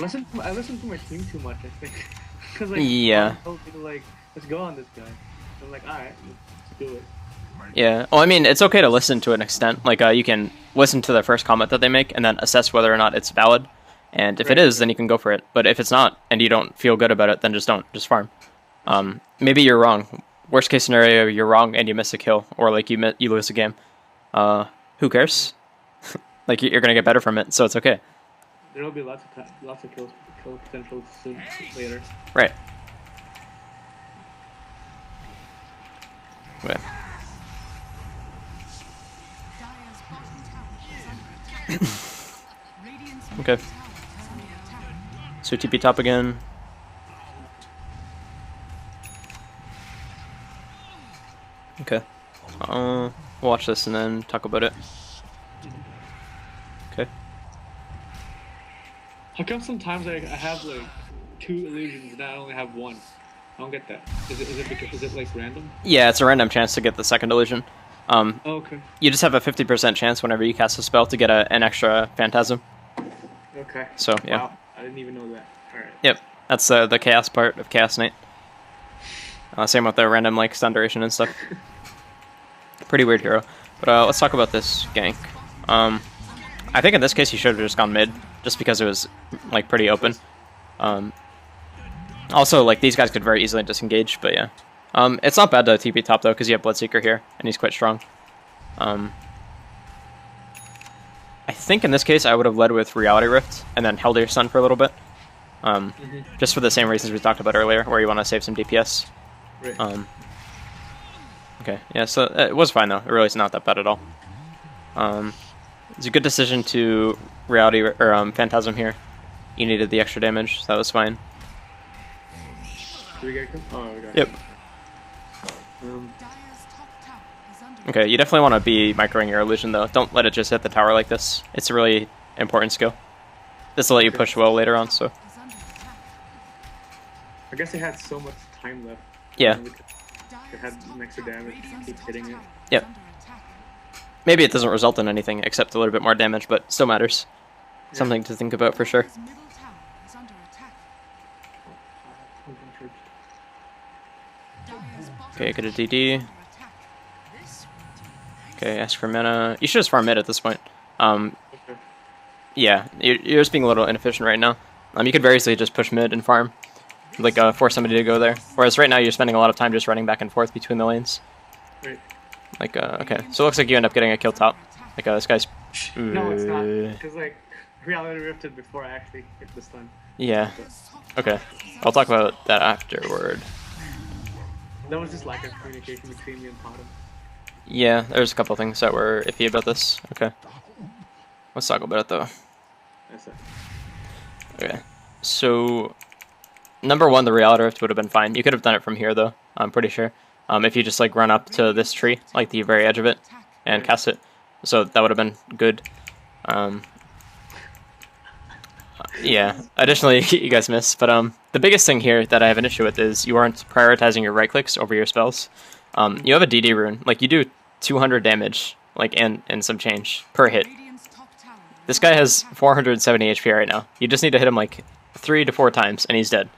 listened to my team too much, I think. 'Cause, like, Yeah. Mom told me to, like, let's go on this guy. I'm like, alright, let's do it. Yeah. Well, I mean, it's okay to listen to an extent. Like, you can listen to the first comment that they make and then assess whether or not it's valid. And if it Right. is, then you can go for it. But if it's not, and you don't feel good about it, then just don't. Just farm. Maybe you're wrong. Worst case scenario, you're wrong and you miss a kill, or like you lose a game. Who cares? Like you're gonna get better from it, so it's okay. There will be lots of kill potential soon later. Right. Okay. Dire's bottom tower is under attack. Radiant's Okay. tower is under attack. So TP top again. Okay. Watch this and then talk about it. Okay. How come sometimes I have like 2 illusions and I only have 1? I don't get that. Is it like random? Yeah, it's a random chance to get the second illusion. Oh, okay. You just have a 50% chance whenever you cast a spell to get an extra phantasm. Okay. So yeah. Wow, I didn't even know that. All right. Yep. That's the chaos part of Chaos Knight. Same with the random like stun duration and stuff. Pretty weird hero. But let's talk about this gank. I think in this case you should have just gone mid, just because it was like pretty open. Also, like these guys could very easily disengage, but yeah. It's not bad to TP top though, because you have Bloodseeker here, and he's quite strong. I think in this case I would have led with Reality Rift and then held your stun for a little bit. Just for the same reasons we talked about earlier, where you want to save some DPS. Right. Okay, yeah, so it was fine though. It really is not that bad at all. It's a good decision to Reality or Phantasm here. You needed the extra damage, so that was fine. Do we get him? Oh, we got Yep. him. Dire's top tower is under Okay, you definitely want to be microing your illusion though. Don't let it just hit the tower like this. It's a really important skill. This will let you push well later on, so is under attack. I guess they had so much time left. yeah. It had an extra damage. Keep hitting it. Yep. Maybe it doesn't result in anything except a little bit more damage, but still matters. Yeah. Something to think about for sure. Dire's middle tower is under attack. Dire's bottom Okay, get a tower DD. is under attack. Okay, ask for mana. You should just farm mid at this point. Okay. Yeah, you're just being a little inefficient right now. You could very easily just push mid and farm. Like, force somebody to go there. Whereas right now you're spending a lot of time just running back and forth between the lanes. Right. Like, okay. So it looks like you end up getting a kill top. Like, this guy's... No, it's not. Because like Reality Rifted before I actually hit the stun. Yeah. Okay. I'll talk about that afterward. That was just lack of communication between me and Potom. Yeah, there's a couple things that were iffy about this. Okay. Let's talk about it, though. That's it. Okay. So... Number 1, the Reality Rift would have been fine. You could have done it from here, though, I'm pretty sure. If you just, like, run up to this tree, like the very edge of it, and cast it. So that would have been good. Yeah, additionally, you guys missed. But the biggest thing here that I have an issue with is you aren't prioritizing your right-clicks over your spells. You have a DD rune. Like, you do 200 damage, like, and some change per hit. Radiant's top tower is This guy has 470 HP right now. You just need to hit him, like, 3 to 4 times, and he's dead.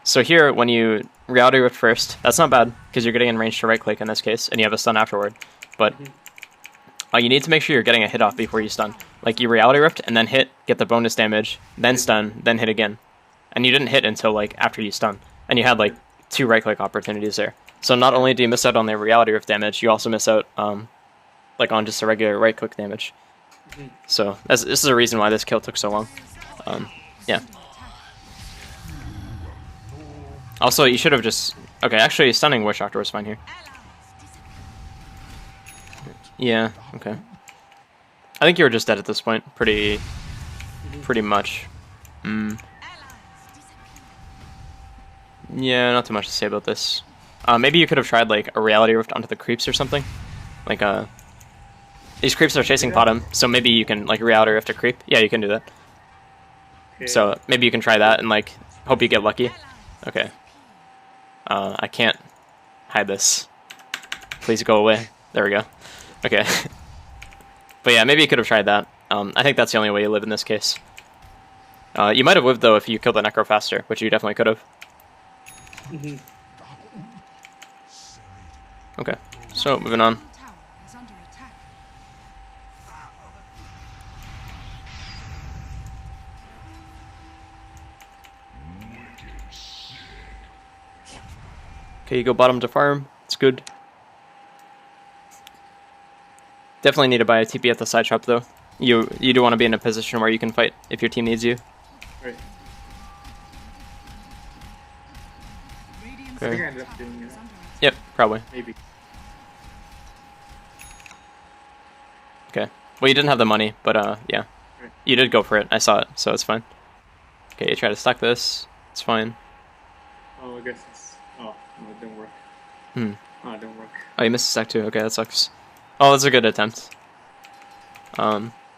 So here, when you Reality Rift first, that's not bad, because you're getting in range to right-click in this case, and you have a stun afterward. But you need to make sure you're getting a hit off before you stun. Like, you Reality Rift, and then hit, get the bonus damage, then stun, then hit again. And you didn't hit until, like, after you stun. And you had, like, 2 right-click opportunities there. So not only do you miss out on the Reality Rift damage, you also miss out, like, on just a regular right-click damage. So this is a reason why this kill took so long. Yeah. Also, you should have just... Okay, actually, stunning Wish Doctor was fine here. Yeah, okay. I think you were just dead at this point. Pretty much. Yeah, not too much to say about this. Maybe you could have tried, like, a Reality Rift onto the creeps or something. Like, these creeps are chasing bottom, so maybe you can, like, Reality Rift a creep. Yeah, you can do that. Okay. So, maybe you can try that and, like, hope you get lucky. Okay. I can't hide this. Please go away. There we go. Okay. But yeah, maybe you could have tried that. I think that's the only way you live in this case. You might have lived, though, if you killed the Necro faster, which you definitely could have. Okay, so moving on. tower is under attack. Okay, you go bottom to farm. It's good. Definitely need to buy a TP at the side shop, though. You do want to be in a position where you can fight if your team needs you. Right. Radiant's I think I Okay. ended up doing it. Yep, probably. Maybe. Okay. Well, you didn't have the money, but yeah. Right. You did go for it. I saw it, so it's fine. Okay, you try to stack this. It's fine. Oh, I guess it's. Oh, no, it didn't work. Hmm. Oh, it didn't work. Oh, you missed a stack too. Okay, that sucks. Oh, that's a good attempt.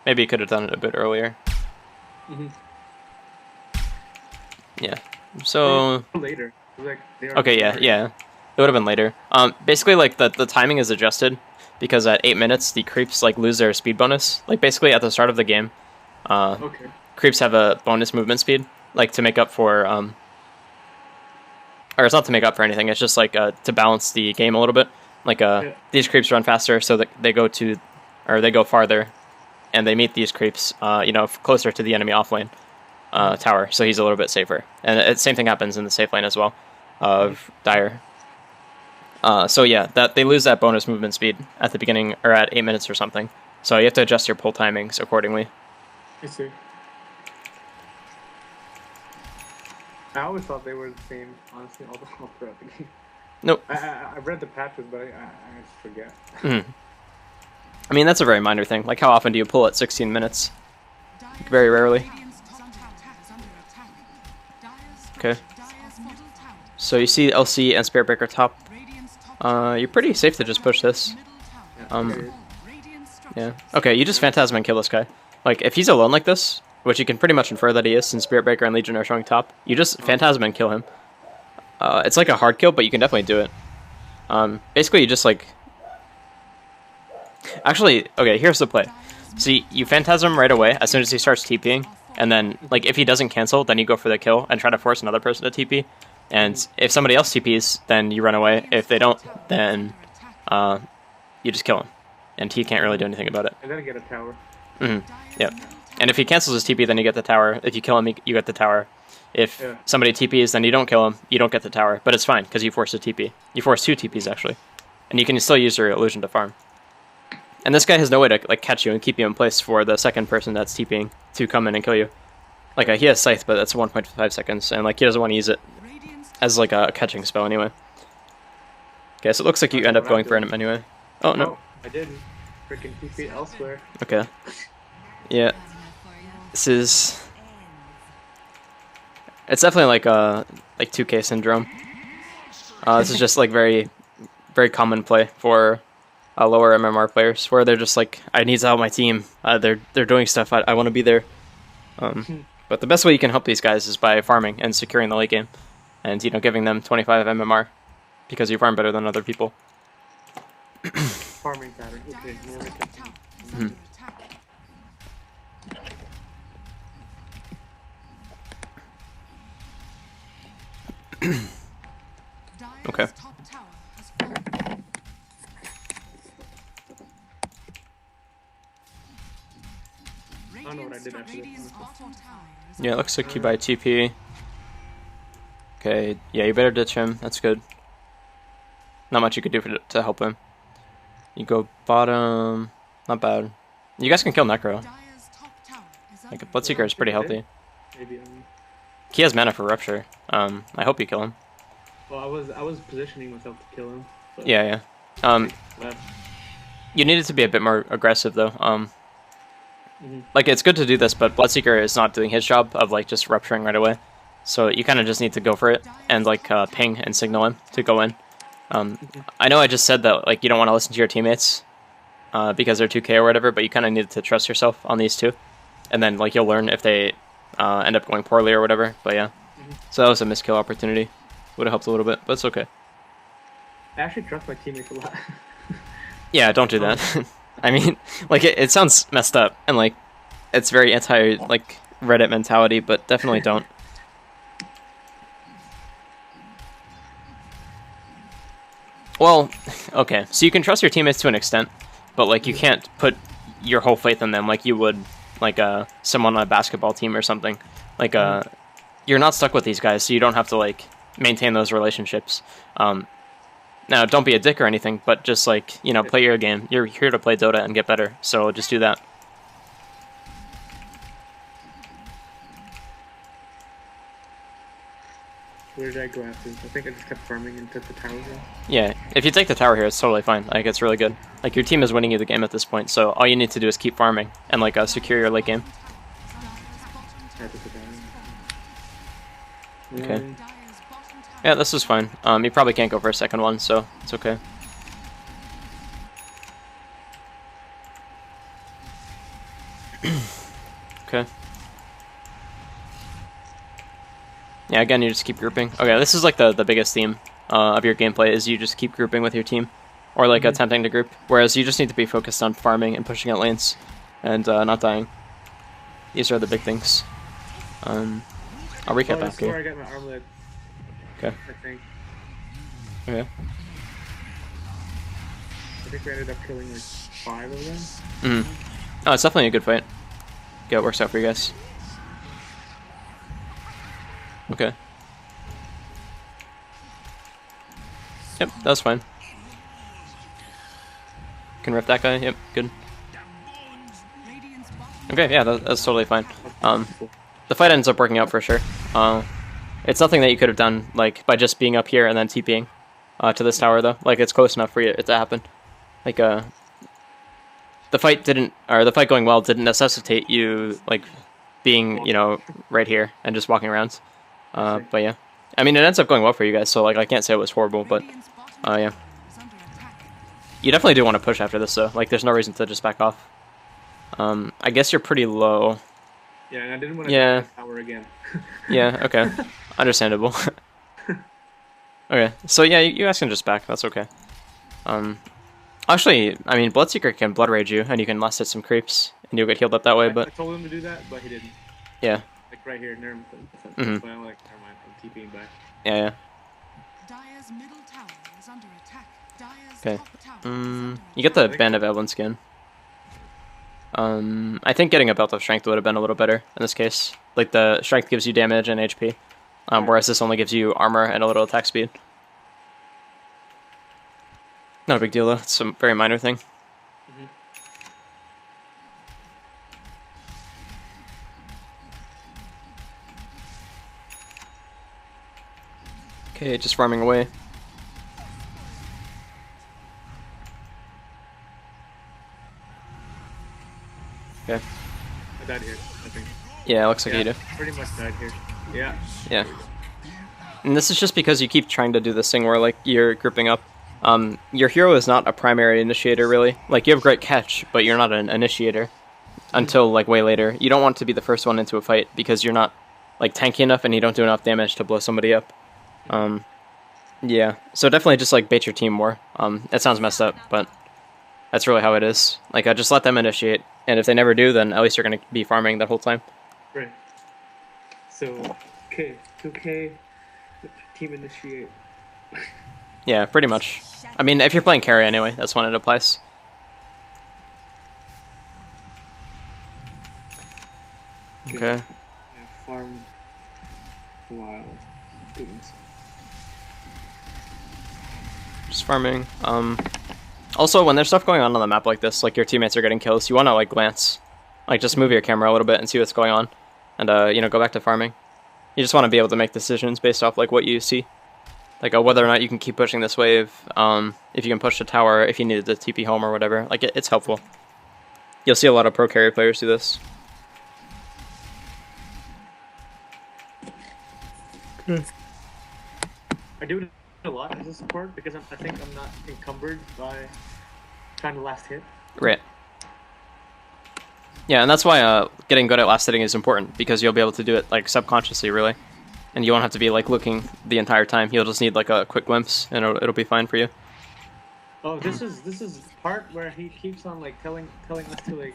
Maybe you could have done it a bit earlier. Mm-hmm. Yeah. So. Later. It was like, they already Okay, yeah, started. yeah. It would have been later. Basically, like, the timing is adjusted because at 8 minutes, the creeps, like, lose their speed bonus. Like, basically, at the start of the game, Okay. creeps have a bonus movement speed, like, to make up for, or it's not to make up for anything, it's just, like, to balance the game a little bit. Like, Yeah. these creeps run faster so that they go to, or they go farther, and they meet these creeps, you know, closer to the enemy offlane tower, so he's a little bit safer. And the same thing happens in the safe lane as well, of Dire. So yeah, that they lose that bonus movement speed at the beginning, or at 8 minutes or something. So you have to adjust your pull timings accordingly. I see. I always thought they were the same, honestly, all throughout the game. Nope. I read the patches, but I just forget. Mhm. I mean, that's a very minor thing. Like, how often do you pull at 16 minutes? Dire's Very rarely. Radiant's top tower is under attack. Dire's Okay. Dire's middle tower. So you see LC and Spirit Breaker top. Radiant's top You're pretty safe to just push this. middle tower. Um, Radiant's Yeah. structures. Okay, you just Phantasm and kill this guy. Like, if he's alone like this, which you can pretty much infer that he is since Spirit Breaker and Legion are showing top, you just Phantasm and kill him. It's like a hard kill, but you can definitely do it. Basically, you just, like... Actually, okay, here's the play. See, you Phantasm right away as soon as he starts TPing, and then, like, if he doesn't cancel, then you go for the kill and try to force another person to TP. And if somebody else TPs, then you run away. If they don't, then you just kill him. And he can't really do anything about it. I gotta get a tower. Yep. And if he cancels his TP, then you get the tower. If you kill him, you get the tower. If Yeah. somebody TPs, then you don't kill him. You don't get the tower. But it's fine, because you forced a TP. You forced 2 TPs, actually. And you can still use your illusion to farm. And this guy has no way to like catch you and keep you in place for the second person that's TPing to come in and kill you. Like, he has Scythe, but that's 1.5 seconds. And, like, he doesn't want to use it Radiant's as, like, a catching spell anyway. Okay, so it looks like you end up going for him anyway. Oh, no. Oh, I didn't. Freaking TP elsewhere. Okay. Yeah. This is... It's definitely like 2K syndrome. This is just like very common play for lower MMR players, where they're just like, I need to help my team. They're doing stuff. I want to be there. But the best way you can help these guys is by farming and securing the late game, and giving them 25 MMR because you farm better than other people. Farming pattern. Okay, Dire's now we top can- tower is under attack. Dire's Okay. top tower has fallen. don't know what I did after this. Radiant's bottom tower is Yeah, it looks like you buy TP. Okay, yeah, you better ditch him. That's good. Not much you could do to help him. You go bottom. Not bad. You guys can kill Necro. Dire's top tower is Like, under Bloodseeker is pretty healthy. Maybe. He has mana for Rupture. I hope you kill him. Well, I was positioning myself to kill him. But Yeah, yeah. left. You needed to be a bit more aggressive, though. Mhm. Like, it's good to do this, but Bloodseeker is not doing his job of, like, just rupturing right away. So you kind of just need to go for it and, like, ping and signal him to go in. I know I just said that, like, you don't want to listen to your teammates because they're 2K or whatever, but you kind of need to trust yourself on these two. And then, like, you'll learn if they end up going poorly or whatever. But, yeah. So that was a miskill opportunity. Would have helped a little bit, but it's okay. I actually trust my teammates a lot. Yeah, don't do that. I mean, like, it sounds messed up, and, like, it's very anti, like, Reddit mentality, but definitely don't. Well, okay, so you can trust your teammates to an extent, but, like, you can't put your whole faith in them like you would, like, someone on a basketball team or something. Like, you're not stuck with these guys, so you don't have to, like, maintain those relationships. Now, don't be a dick or anything, but just, like, play your game. You're here to play Dota and get better, so just do that. Where did I go after? I think I just kept farming and took the towers in. Yeah, if you take the tower here, it's totally fine. Like, it's really good. Like, your team is winning you the game at this point, so all you need to do is keep farming and, like, secure your late game. I took the tower. Okay. Yeah, this is fine. You probably can't go for a second one, so it's okay. Okay. Yeah, again, you just keep grouping. Okay, this is like the biggest theme of your gameplay is you just keep grouping with your team, or like attempting to group. Whereas you just need to be focused on farming and pushing out lanes, and not dying. These are the big things. I'll recap I after. swear I got my armlet. Okay. I think. Okay. I think we ended up killing like 5 of them. Oh, it's definitely a good fight. Yeah, it works out for you guys. Okay. Yep, that was fine. Can rip that guy. Yep, good. Okay, yeah, that's totally fine. The fight ends up working out for sure. It's nothing that you could have done like by just being up here and then TPing to this tower though. Like it's close enough for it to happen. Like the fight going well didn't necessitate you like being, you know, right here and just walking around. But yeah, I mean it ends up going well for you guys. So like I can't say it was horrible, but yeah. You definitely do want to push after this though. Like there's no reason to just back off. I guess you're pretty low. Yeah, and I didn't want to Yeah. take the tower again. Yeah, okay. Understandable. Okay, so yeah, you guys can just back, that's okay. Actually, I mean, Bloodseeker can Blood Rage you, and you can last hit some creeps, and you'll get healed up that way, I but... told him to do that, but he didn't. Yeah. Like right here, near him. Mhm. I'm like, never mind, I'm TPing back. Yeah. Dire's middle tower is under attack. Dire's Okay. top tower is under You get the attack. Band of Evelyn skin. I think getting a Belt of Strength would have been a little better in this case. Like, the Strength gives you damage and HP, whereas this only gives you armor and a little attack speed. Not a big deal, though. It's a very minor thing. Okay, just farming away. Okay. I died here, I think. Yeah, it looks like Yeah, you do. pretty much died here. Yeah. Yeah. And this is just because you keep trying to do this thing where, like, you're grouping up. Your hero is not a primary initiator, really. Like, you have great catch, but you're not an initiator until, like, way later. You don't want to be the first one into a fight because you're not, like, tanky enough and you don't do enough damage to blow somebody up. Yeah. So definitely just, like, bait your team more. It sounds messed up, but that's really how it is. Like, I just let them initiate, and if they never do, then at least you're going to be farming that whole time. Right. So, okay, 2K, team initiate. Yeah, pretty much. I mean, if you're playing carry anyway, that's when it applies. Okay. I farmed while doing so. Just farming. Also, when there's stuff going on the map like this, like your teammates are getting kills, you want to like glance, like just move your camera a little bit and see what's going on, and you know, go back to farming. You just want to be able to make decisions based off like what you see, like whether or not you can keep pushing this wave, if you can push the tower, if you needed the TP home or whatever. Like it's helpful. You'll see a lot of pro carry players do this. I do it a lot as a support because I think I'm not encumbered by trying to last hit. Right. Yeah, and that's why getting good at last hitting is important, because you'll be able to do it like subconsciously, really, and you won't have to be like looking the entire time. You'll just need like a quick glimpse, and it'll be fine for you. Oh, this is the part where he keeps on like telling us to like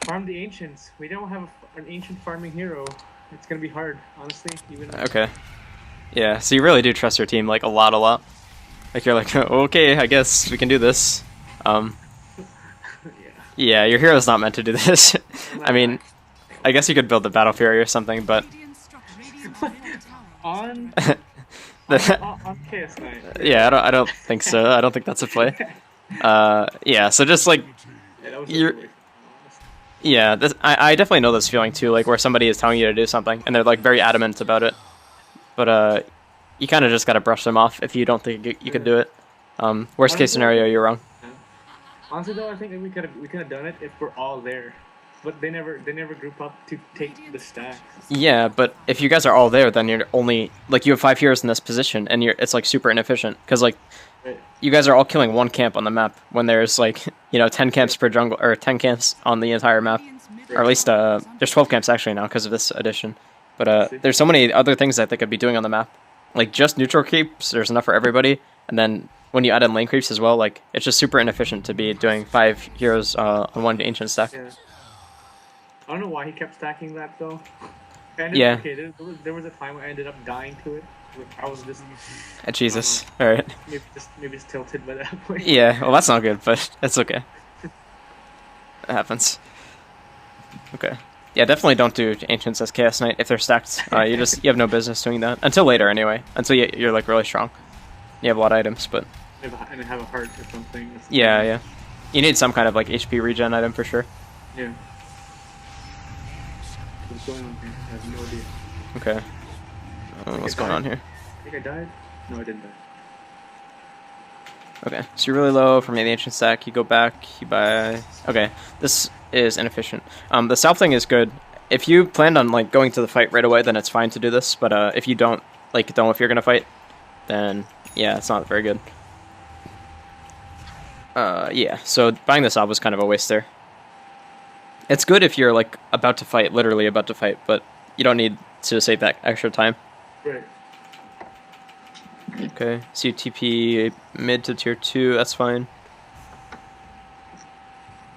farm the ancients. We don't have an ancient farming hero. It's gonna be hard, honestly. Even Okay. Yeah, so you really do trust your team like a lot. Like you're like, okay, I guess we can do this. Yeah, your hero's not meant to do this. I mean, I guess you could build the Battle Fury or something, but on KS9. Yeah, I don't think so. I don't think that's a play. Yeah, so just like you're. Yeah, I definitely know this feeling too, like where somebody is telling you to do something and they're like very adamant about it, but you kind of just gotta brush them off if you don't think you could do it. Worst case scenario, you're wrong. Yeah. Honestly, though, I think we could have done it if we're all there, but they never group up to take the stacks. Yeah, but if you guys are all there, then you're only like you have 5 heroes in this position, and it's like super inefficient because like Right. you guys are all killing 1 camp on the map when there's like 10 camps per jungle or 10 camps on the entire map, or at least there's 12 camps actually now because of this addition. But there's so many other things that they could be doing on the map, like just neutral creeps. There's enough for everybody, and then when you add in lane creeps as well, like it's just super inefficient to be doing 5 heroes on 1 ancient stack. Yeah. I don't know why he kept stacking that though. Yeah. Okay, there was a time where I ended up dying to it. I was just Jesus. All right. maybe just tilted by that point. Yeah. Well, that's not good, but it's okay. It happens. Okay. Yeah, definitely don't do Ancients as Chaos Knight if they're stacked. You have no business doing that until later anyway. Until you're like really strong. You have a lot of items, but And have a heart or something. yeah. You need some kind of like HP regen item for sure. Yeah. What's going on here? I have no idea. Okay. What's going on here? I think I died. No, I didn't die. Okay, so you're really low from the ancient stack. You go back. You buy. Okay, this is inefficient. The south thing is good. If you planned on like going to the fight right away, then it's fine to do this. But if you don't know if you're gonna fight, then yeah, it's not very good. Yeah. So buying this off was kind of a waste there. It's good if you're like about to fight, literally about to fight, but you don't need to save that extra time. Right. Okay, so you TP mid to tier 2, that's fine.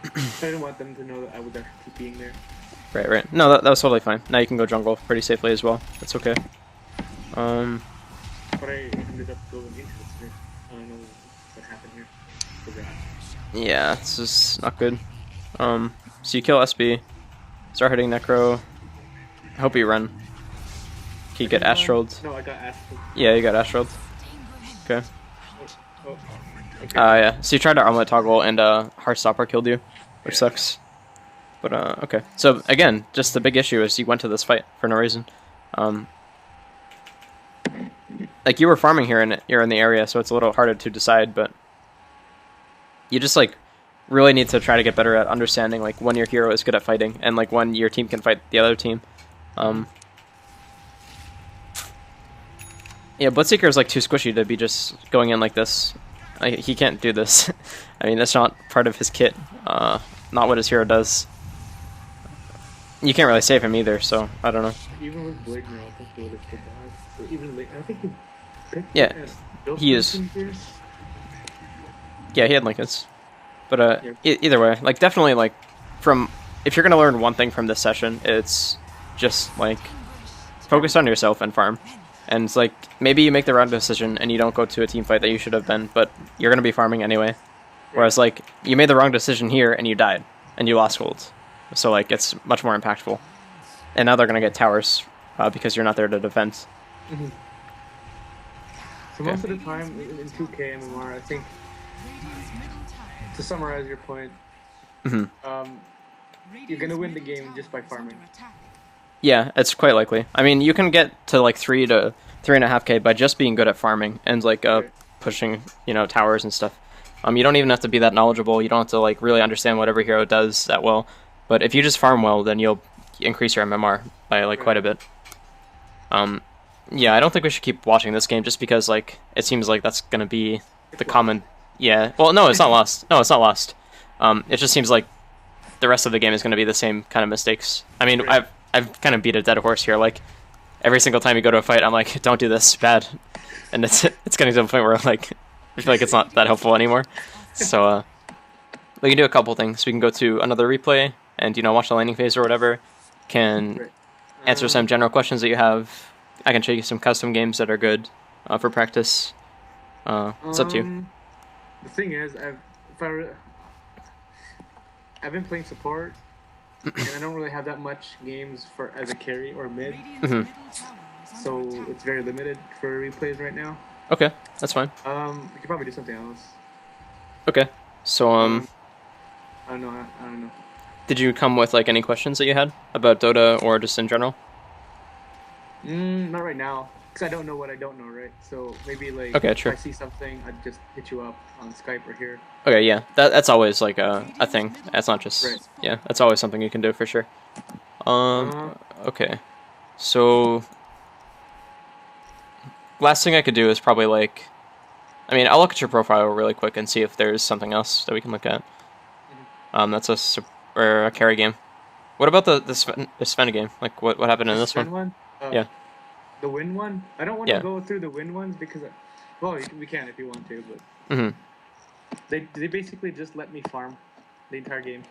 I didn't want them to know that I was actually TPing there. Right. No, that was totally fine. Now you can go jungle pretty safely as well. That's okay. But I ended up going into this. I don't know what happened here. Yeah, this is not good. So you kill SB, start hitting Necro. I hope you run. Can you get Astroled? No, I got Astroled. Yeah, you got Astroled. Okay. Oh. Okay. Yeah. So you tried to armlet toggle and Heartstopper killed you, which sucks. But okay. So again, just the big issue is you went to this fight for no reason. Like you were farming here and you're in the area, so it's a little harder to decide. But you just like really need to try to get better at understanding like when your hero is good at fighting and like when your team can fight the other team. Yeah, Bloodseeker is like too squishy to be just going in like this. He can't do this. I mean, that's not part of his kit. Not what his hero does. You can't really save him either, so I don't know. Even with Blade now, I think he would have still died. Even late, I think he picked Yeah, built he is. Pierce. Yeah, he had Lincolns. But either way, like definitely like if you're gonna learn one thing from this session, it's just like focus on yourself and farm. And it's like maybe you make the wrong decision and you don't go to a team fight that you should have been, but you're gonna be farming anyway. Whereas like you made the wrong decision here and you died and you lost gold, so like it's much more impactful. And now they're gonna get towers because you're not there to defend. Mm-hmm. So most of the time in 2K MMR, I think to summarize your point, you're gonna win the game just by farming. Yeah, it's quite likely. I mean, you can get to like 3 to 3.5k by just being good at farming and like pushing, towers and stuff. You don't even have to be that knowledgeable. You don't have to like really understand what every hero does that well. But if you just farm well, then you'll increase your MMR by like quite a bit. Yeah, I don't think we should keep watching this game just because like it seems like that's gonna be the common. Yeah, well, no, it's not lost. No, it's not lost. It just seems like the rest of the game is gonna be the same kind of mistakes. I mean, I've kind of beat a dead horse here. Like every single time you go to a fight, I'm like, don't do this, bad, and it's getting to the point where like I feel like it's not that helpful anymore. So we can do a couple things. We can go to another replay and watch the laning phase or whatever. Can answer some general questions that you have. I can show you some custom games that are good for practice. It's up to you. The thing is, I've been playing support. And I don't really have that much games as a carry or mid, so it's very limited for replays right now. Okay, that's fine. We could probably do something else. Okay, so I don't know. Did you come with like any questions that you had about Dota or just in general? Not right now. because I don't know what I don't know, right? So maybe like Okay, if true. I see something, I'd just hit you up on Skype or here. Okay, yeah, that's always like a thing. That's not just Right. yeah. That's always something you can do for sure. Uh, Okay. So last thing I could do is probably like, I mean, I'll look at your profile really quick and see if there's something else that we can look at. That's or a carry game. What about the Sven game? Like, what happened in the this Sven one? one. Yeah. The win one. I don't want to Yeah. go through the win ones because, well, we can if you want to, but Mm-hmm. they basically just let me farm the entire game.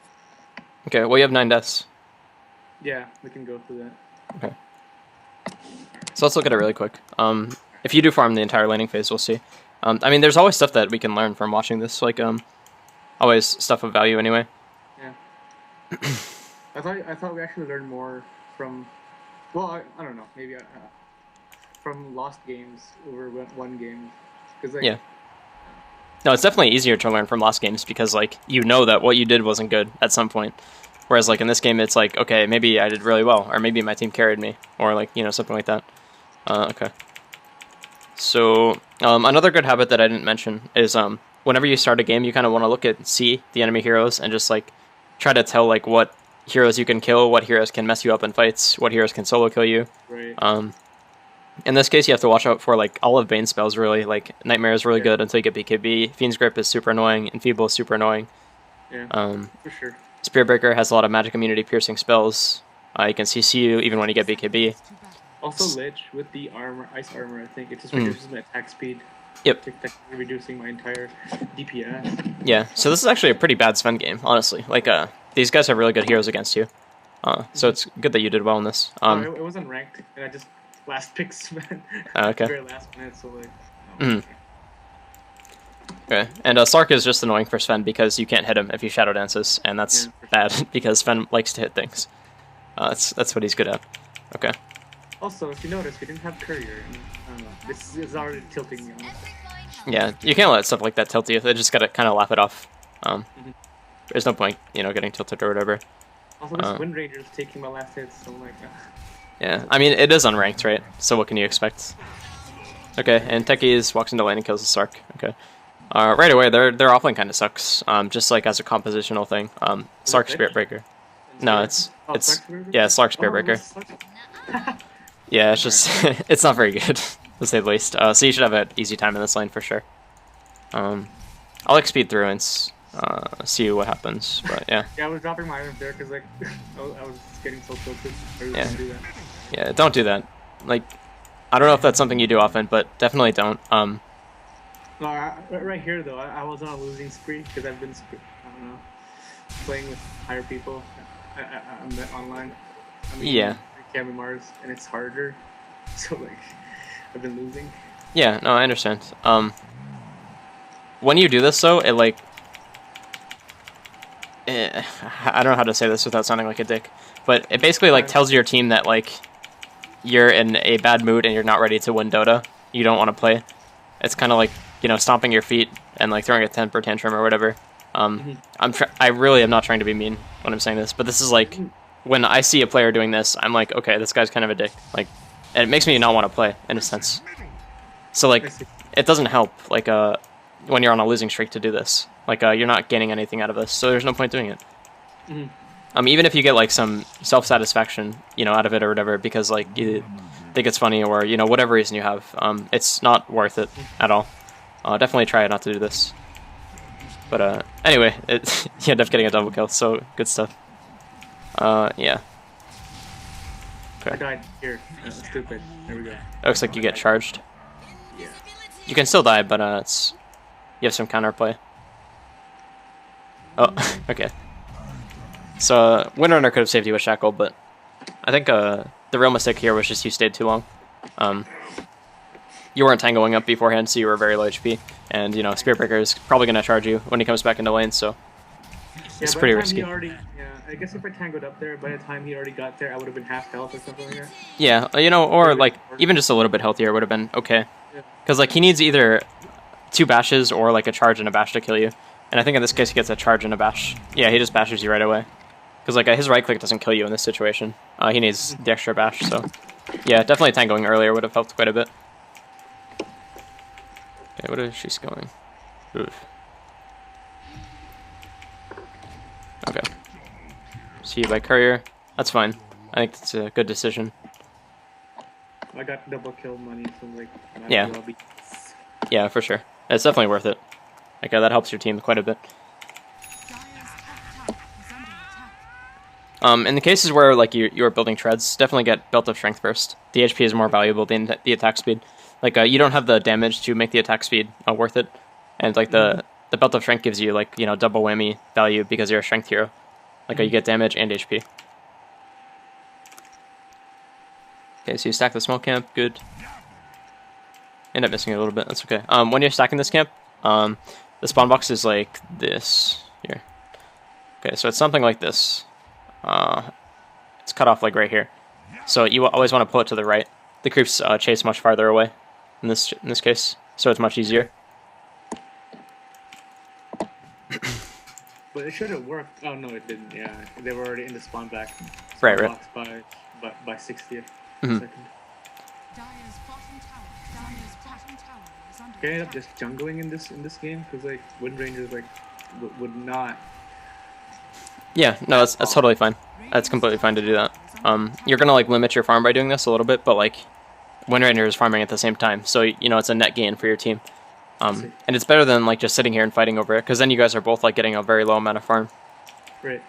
Okay. Well, you have 9 deaths. Yeah, we can go through that. Okay. So let's look at it really quick. If you do farm the entire laning phase, we'll see. I mean, there's always stuff that we can learn from watching this. Like, always stuff of value anyway. Yeah. I thought we actually learned more from, well, I don't know, maybe from lost games over won games, because like Yeah. No, it's definitely easier to learn from lost games because like you know that what you did wasn't good at some point. Whereas like in this game, it's like, okay, maybe I did really well, or maybe my team carried me, or like, you know, something like that. Okay. So another good habit that I didn't mention is whenever you start a game, you kind of want to look at see the enemy heroes and just like try to tell like what heroes you can kill, what heroes can mess you up in fights, what heroes can solo kill you. right. In this case, you have to watch out for like all of Bane's spells. Really, like Nightmare is really Yeah. good until you get BKB. Fiend's Grip is super annoying. Enfeeble is super annoying. Yeah, for sure. Spear Breaker has a lot of magic immunity piercing spells. You can CC you even when you get BKB. Also, Lich with the armor, ice armor, I think it just reduces my attack speed. Yep. Technically reducing my entire DPS. Yeah. So this is actually a pretty bad Sven game, honestly. Like these guys have really good heroes against you. So it's good that you did well in this. It wasn't ranked, and I just last picked Sven. Okay. Very last minute, so like. Mhm. Okay, and Sark is just annoying for Sven because you can't hit him if he shadow dances, and that's Yeah, for sure. bad because Sven likes to hit things. That's what he's good at. Okay. Also, if you notice, we didn't have courier. And, I don't know. This is already tilting me. Yeah, you can't let stuff like that tilt you. They just gotta kind of laugh it off. Mhm. There's no point, you know, getting tilted or whatever. Also, this Wind Ranger is taking my last hits, so I'm like. Yeah, I mean, it is unranked, right? So what can you expect? Okay, and Techies walks into lane and kills the Sark. Okay. Right away, their offlane kind of sucks. Just like as a compositional thing. Sark it Spirit Breaker. No, it's Sark Spirit Breaker? yeah, Sark Spirit Breaker. Yeah, it's just it's not very good to say the least. So you should have an easy time in this lane for sure. I'll like speed through and see what happens, but yeah. Yeah, I was dropping my items there because like I was getting so tilted. I really Yeah. didn't do that. Yeah, don't do that. Like, I don't know if that's something you do often, but definitely don't. No, right here though, I was on a losing spree because I've been, I don't know, playing with higher people. I'm met online. I mean, Yeah. Cam Mars, and it's harder. So like, I've been losing. Yeah, no, I understand. When you do this though, it like, I don't know how to say this without sounding like a dick, but it basically like tells your team that like you're in a bad mood and you're not ready to win Dota. You don't want to play. It's kind of like, you know, stomping your feet and like throwing a temper tantrum or whatever. I really am not trying to be mean when I'm saying this, but this is like when I see a player doing this, I'm like, okay, this guy's kind of a dick. Like, and it makes me not want to play in a sense. So like, it doesn't help like when you're on a losing streak to do this. Like you're not gaining anything out of this, so there's no point doing it. Even if you get like some self-satisfaction, you know, out of it or whatever, because like you think it's funny or you know whatever reason you have, it's not worth it at all. Definitely try not to do this. But anyway, you end up getting a double kill, so good stuff. Yeah. I died here. Stupid. There we go. It looks like you get charged. Yeah. You can still die, but you have some counterplay. Oh, okay. So Windrunner could have saved you with Shackle, but I think the real mistake here was just you stayed too long. You weren't tangoing up beforehand, so you were very low HP, and you know Spirit Breaker is probably going to charge you when he comes back into lane, so it's pretty risky. I guess if I tangled up there, by the time he already got there, I would have been half health or something like that. Yeah, you know, or like even just a little bit healthier would have been okay, because like he needs either 2 bashes or like a charge and a bash to kill you, and I think in this case he gets a charge and a bash. Yeah, he just bashes you right away, because like his right click doesn't kill you in this situation. He needs the extra bash, so Yeah, definitely tangoing earlier would have helped quite a bit. Okay, what is she going? Oof. Okay. See you by courier. That's fine. I think that's a good decision. I got double kill money, so like, might Yeah. as well be- Yeah, for sure. It's definitely worth it. Like, that helps your team quite a bit. Dire's top tower is under attack. In the cases where like you're building treads, definitely get belt of strength first. The HP is more valuable than the attack speed. Like you don't have the damage to make the attack speed worth it, and like the belt of strength gives you like double whammy value because you're a strength hero. Like you get damage and HP. Okay, so you stack the small camp, good. End up missing it a little bit. That's okay. When you're stacking this camp, the spawn box is like this here. Okay, so it's something like this. It's cut off like right here. So you always want to pull it to the right. The creeps chase much farther away in this case, so it's much easier. But it should have worked. Oh no, it didn't. Yeah, they were already in the spawn back. Right. Box by 60th Mhm. second. Dire's bottom tower is under Can I end up attack. just jungling in this game? Because like Wind Rangers like would not. Yeah, no, that's totally fine. That's completely fine to do that. You're gonna like limit your farm by doing this a little bit, but like Wind Ranger is farming at the same time, so it's a net gain for your team. And it's better than like just sitting here and fighting over it, because then you guys are both like getting a very low amount of farm. Right.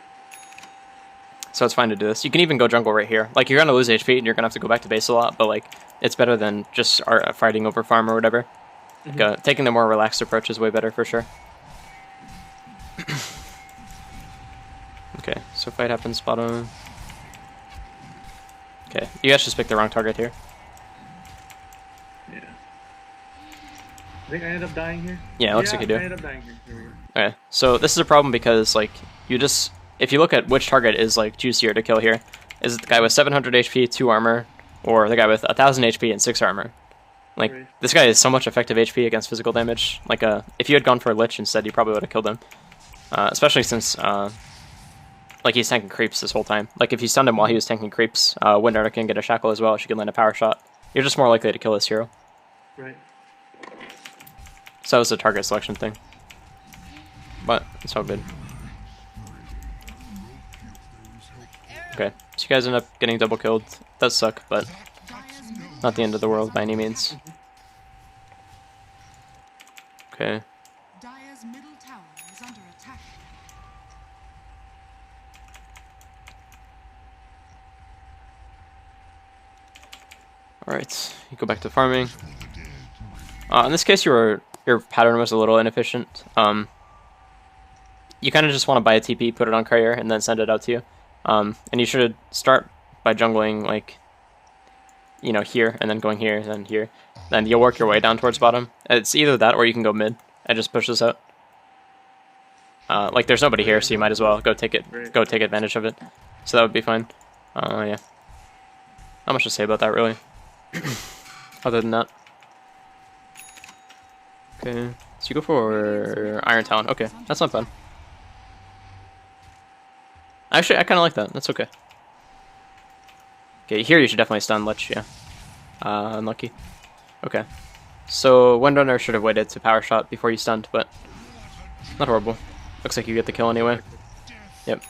So it's fine to do this. You can even go jungle right here. Like you're gonna lose HP and you're gonna have to go back to base a lot, but like it's better than just fighting over farm or whatever. Like, taking the more relaxed approach is way better for sure. Okay, so fight happens bottom. Okay, you guys just picked the wrong target here. Yeah. I think I ended up dying here. Yeah, it looks like you do. I ended up dying here. Here we go. Okay, so this is a problem because like if you look at which target is like juicier to kill here, is it the guy with 700 HP, 2 armor, or the guy with 1000 HP and 6 armor? Like Right. this guy is so much effective HP against physical damage. Like if you had gone for a Lich instead, you probably would have killed him. Especially since like he's tanking creeps this whole time. Like if you stunned him while he was tanking creeps, Wind Runner can get a shackle as well. She can land a power shot. You're just more likely to kill this hero. Right. So that was a target selection thing. But it's all good. Okay, so you guys end up getting double killed. It does suck, but Dire's middle not the end of the world by any means. Okay. Dire's middle tower is under attack. Alright, you go back to farming. In this case, your pattern was a little inefficient. You kind of just want to buy a TP, put it on courier, and then send it out to you. And you should start by jungling, like, here, and then going here, and then here. Then you'll work your way down towards bottom. It's either that, or you can go mid and just push this out. Like, there's nobody here, so you might as well go take advantage of it. So that would be fine. Yeah. Not much to say about that, really. Other than that. Okay, so you go for Iron Talon. Okay, that's not bad. Actually, I kind of like that. That's okay. Okay, here you should definitely stun Lich, yeah. Unlucky. Okay. So, Wind Runner should have waited to power shot before you stunned, but not horrible. Looks like you get the kill anyway. Yep.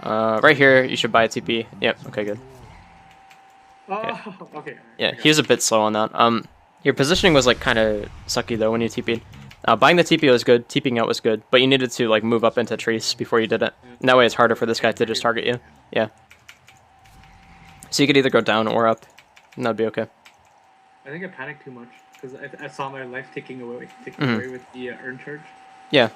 Right here, you should buy a TP. Yep, okay, good. Oh, okay. Yeah, he was a bit slow on that. Your positioning was like kind of sucky though when you TP'd. Buying the TP was good, TPing out was good, but you needed to like move up into trees before you did it. And that way it's harder for this guy to just target you. Yeah. So you could either go down or up, and that'd be okay. I think I panicked too much because I saw my life ticking away Mm-hmm. away with the earn charge. Yeah.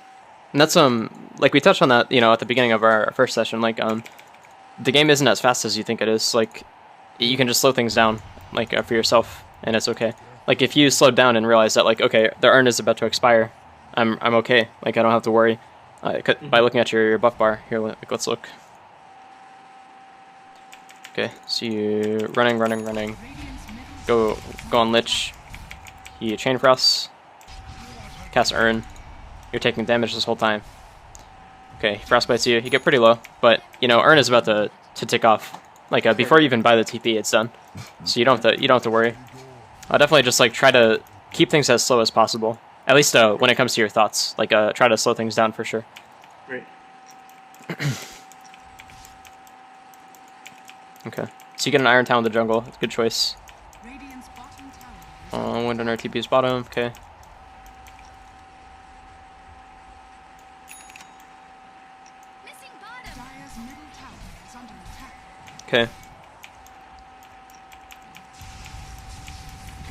And that's like we touched on that, at the beginning of our first session, like the game isn't as fast as you think it is. Like you can just slow things down like for yourself and it's okay. Like if you slow down and realize that like okay, the earn is about to expire, I'm okay. Like I don't have to worry by looking at your buff bar. Here, like let's look. Okay, so you running. Radiant's middle Go on Lich. He chain frosts. Cast Earn. You're taking damage this whole time. Okay, Frostbites you. You get pretty low, but Earn is about to tick off. Like before you even buy the TP, it's done. So you don't have to worry. I'll definitely just like try to keep things as slow as possible. At least when it comes to your thoughts, like try to slow things down for sure. Right. Okay. So you get an Iron Town in the jungle. Good choice. Radiant's bottom tower. Wind on our TP's bottom. Okay. Missing bottom. Dire's middle tower is under attack. Okay.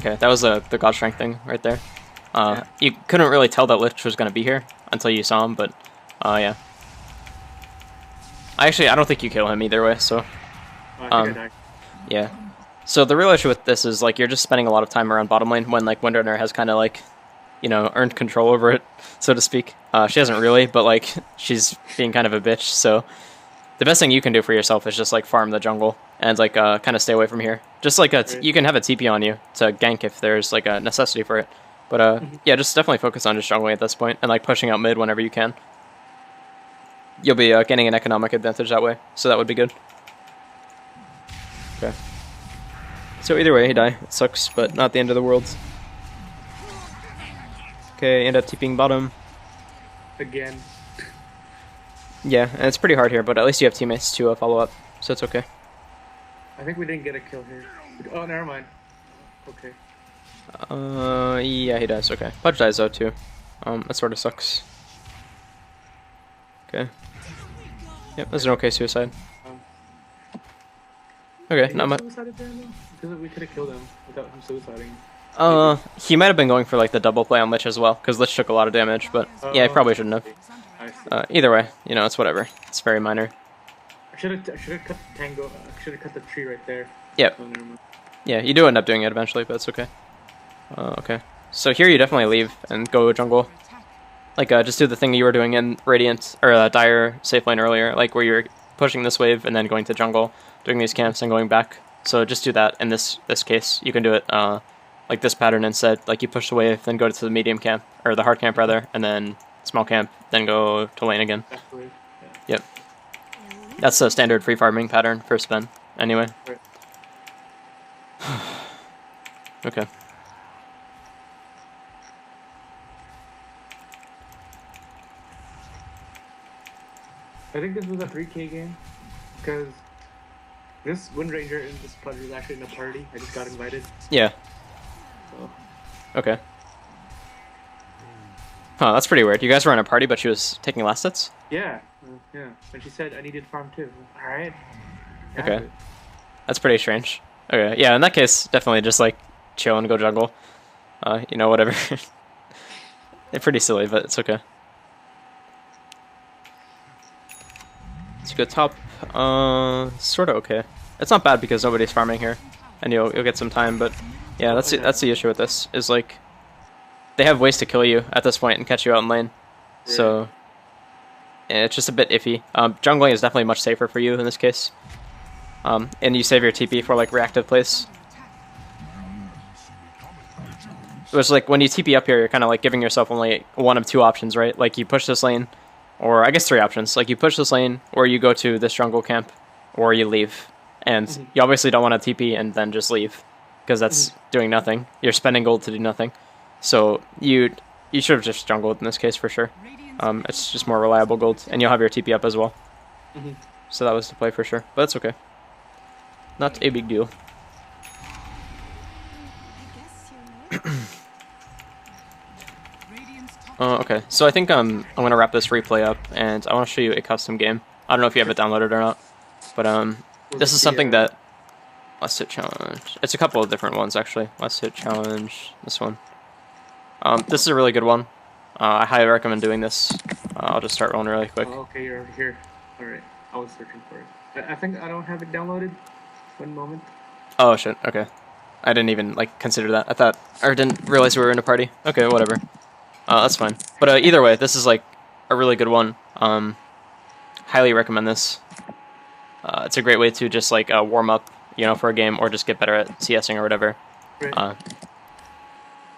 Okay, that was the God Strength thing right there. You couldn't really tell that Lich was going to be here until you saw him, but yeah. I don't think you kill him either way, so... I think I died. Yeah. So the real issue with this is, like, you're just spending a lot of time around bottom lane when, like, Windrunner has kind of, like, you know, earned control over it, so to speak. She hasn't really, but, like, she's being kind of a bitch, so... The best thing you can do for yourself is just, like, farm the jungle and, like, kind of stay away from here. Just, like, you can have a TP on you to gank if there's, like, a necessity for it. But, yeah, just definitely focus on just jungling at this point and, like, pushing out mid whenever you can. You'll be getting an economic advantage that way, so that would be good. Okay. So either way, he die. It sucks, but not the end of the world. Okay, end up TPing bottom. Again. Yeah, and it's pretty hard here, but at least you have teammates to follow up, so it's okay. I think we didn't get a kill here. Oh, never mind. Okay. Yeah, he does. Okay. Pudge dies though too. That sort of sucks. Okay. Yep, that's an okay suicide. Okay, not much. Because we could have killed him without him suiciding. He might have been going for like the double play on Lich as well, because Lich took a lot of damage, but yeah, he probably shouldn't have. Either way, you know, it's whatever. It's very minor. I should have cut the tango. I should have cut the tree right there. Yep. Oh, never mind. Yeah, you do end up doing it eventually, but it's okay. Okay. So here you definitely leave and go jungle. Like, just do the thing you were doing in Radiant, or Dire safe lane earlier, like where you're pushing this wave and then going to jungle, doing these camps and going back. So just do that in this case. You can do it like this pattern instead. Like you push the wave, then go to the medium camp, or the hard camp rather, and then small camp, then go to lane again. Exactly. Yeah. Yep. That's the standard free farming pattern for SVEN, anyway. Right. Okay. I think this was a 3K game because this Wind Ranger and this Pudge was actually in a party. I just got invited. Yeah. So. Okay. Huh, that's pretty weird. You guys were in a party, but she was taking last hits? Yeah. Yeah. And she said I needed farm too. Alright. Okay. That's pretty strange. Okay, yeah, in that case, definitely just like chill and go jungle. You know, whatever. They're pretty silly, but it's okay. Let's go top. Sort of okay. It's not bad because nobody's farming here, and you'll get some time. But yeah, that's the issue with this. Is like they have ways to kill you at this point and catch you out in lane. Yeah. So yeah, it's just a bit iffy. Jungling is definitely much safer for you in this case. And you save your TP for like reactive plays. Which like when you TP up here, you're kind of like giving yourself only one of two options, right? Like you push this lane, or I guess three options. Like you push this lane, or you go to this jungle camp, or you leave. And you obviously don't want to TP and then just leave, because that's doing nothing. You're spending gold to do nothing. So you should have just jungled in this case for sure. It's just more reliable gold, and you'll have your TP up as well. So that was the play for sure, but it's okay. Not a big deal. Okay, so I think I'm gonna wrap this replay up, and I want to show you a custom game. I don't know if you have it downloaded or not, but this is something that Let's Hit Challenge. It's a couple of different ones actually. Let's Hit Challenge. This one. This is a really good one. I highly recommend doing this. I'll just start rolling really quick. Oh, okay, you're over here. All right, I was searching for it. I think I don't have it downloaded. One moment. Oh shit. Okay. I didn't even like consider that. I thought, or didn't realize we were in a party. Okay, whatever. That's fine. But either way, this is like a really good one. Highly recommend this. It's a great way to just like warm up, you know, for a game, or just get better at CSing or whatever. Right.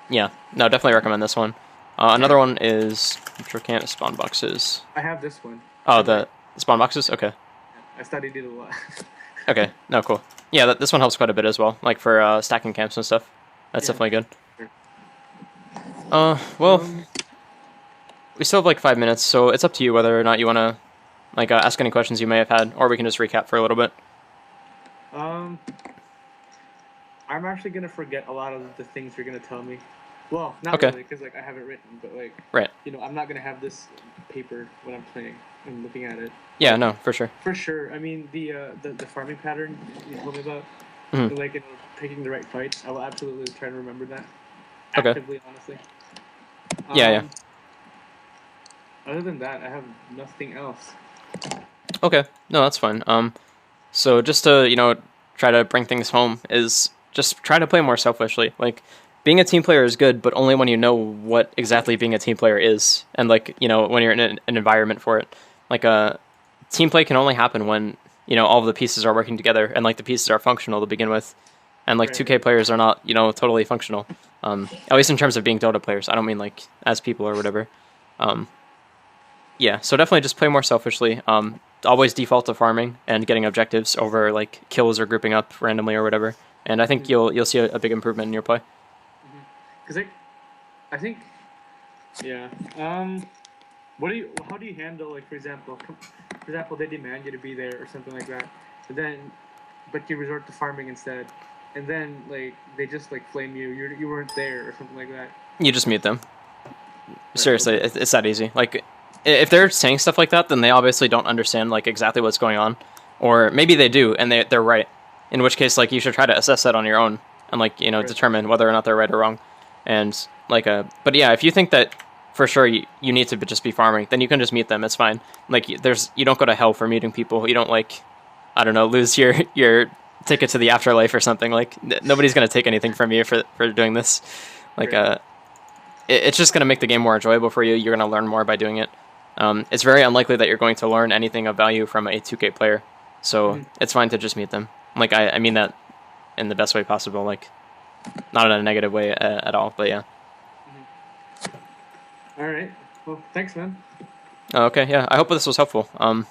Yeah, no, definitely recommend this one. Another one is can't spawn boxes. I have this one. Oh, the spawn boxes. Okay. I studied it a lot. Okay, no, cool. Yeah, this one helps quite a bit as well, like for stacking camps and stuff. That's Yeah. definitely good. Sure. Well, Um, we still have like 5 minutes, so it's up to you whether or not you want to like ask any questions you may have had, or we can just recap for a little bit. um, I'm actually gonna forget a lot of the things you're gonna tell me. Well, not Okay. really, because like I have it written, but like Right. I'm not gonna have this paper when I'm playing and looking at it. Yeah, no, for sure. For sure. I mean, the farming pattern you told me about, Mhm. like picking the right fights. I will absolutely try to remember that. Okay. Actively, honestly. Yeah. Other than that, I have nothing else. Okay. No, that's fine. So just to, try to bring things home is just try to play more selfishly. Like being a team player is good, but only when you know what exactly being a team player is, and like, when you're in an environment for it. Like team play can only happen when, all of the pieces are working together and like the pieces are functional to begin with. And like Right. 2K players are not, totally functional. At least in terms of being Dota players. I don't mean like as people or whatever. Yeah, so definitely just play more selfishly. Always default to farming and getting objectives over like kills or grouping up randomly or whatever. And I think you'll see a big improvement in your play. Because I think, yeah. How do you handle, like, for example, they demand you to be there or something like that, but you resort to farming instead, and then like they just like flame you. You weren't there or something like that. You just mute them. Right, Seriously, okay. it's that easy. Like, if they're saying stuff like that, then they obviously don't understand like exactly what's going on, or maybe they do and they're right. In which case, like, you should try to assess that on your own and like Right. determine whether or not they're right or wrong. And like but yeah, if you think that for sure you need to just be farming, then you can just mute them. It's fine. Like, you don't go to hell for muting people. You don't like, I don't know, lose your ticket to the afterlife or something. Like, nobody's gonna take anything from you for doing this. Like Right. it's just going to make the game more enjoyable for you. You're going to learn more by doing it. It's very unlikely that you're going to learn anything of value from a 2K player, so it's fine to just mute them. Like, I mean that in the best way possible, like, not in a negative way at all, but yeah. All right. Well, thanks, man. Okay, yeah, I hope this was helpful. Well,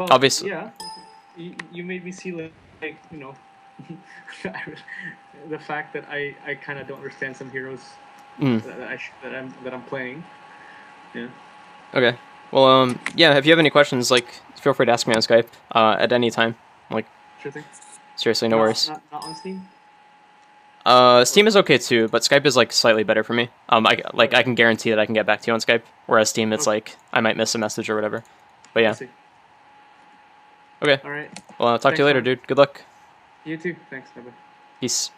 Obviously. yeah. You made me see like the fact that I kind of don't understand some heroes that I'm playing. Yeah. Okay. Well, yeah, if you have any questions, like, feel free to ask me on Skype at any time. Like, Sure thing. seriously, no worries. Not on Steam. Steam is okay too, but Skype is like slightly better for me. I can guarantee that I can get back to you on Skype, whereas Steam, it's Okay. like I might miss a message or whatever. But I yeah. see. Okay. All right. Well, I'll talk to you Thanks, later, man. dude. Good luck. You too. Thanks. Bye bye. Peace.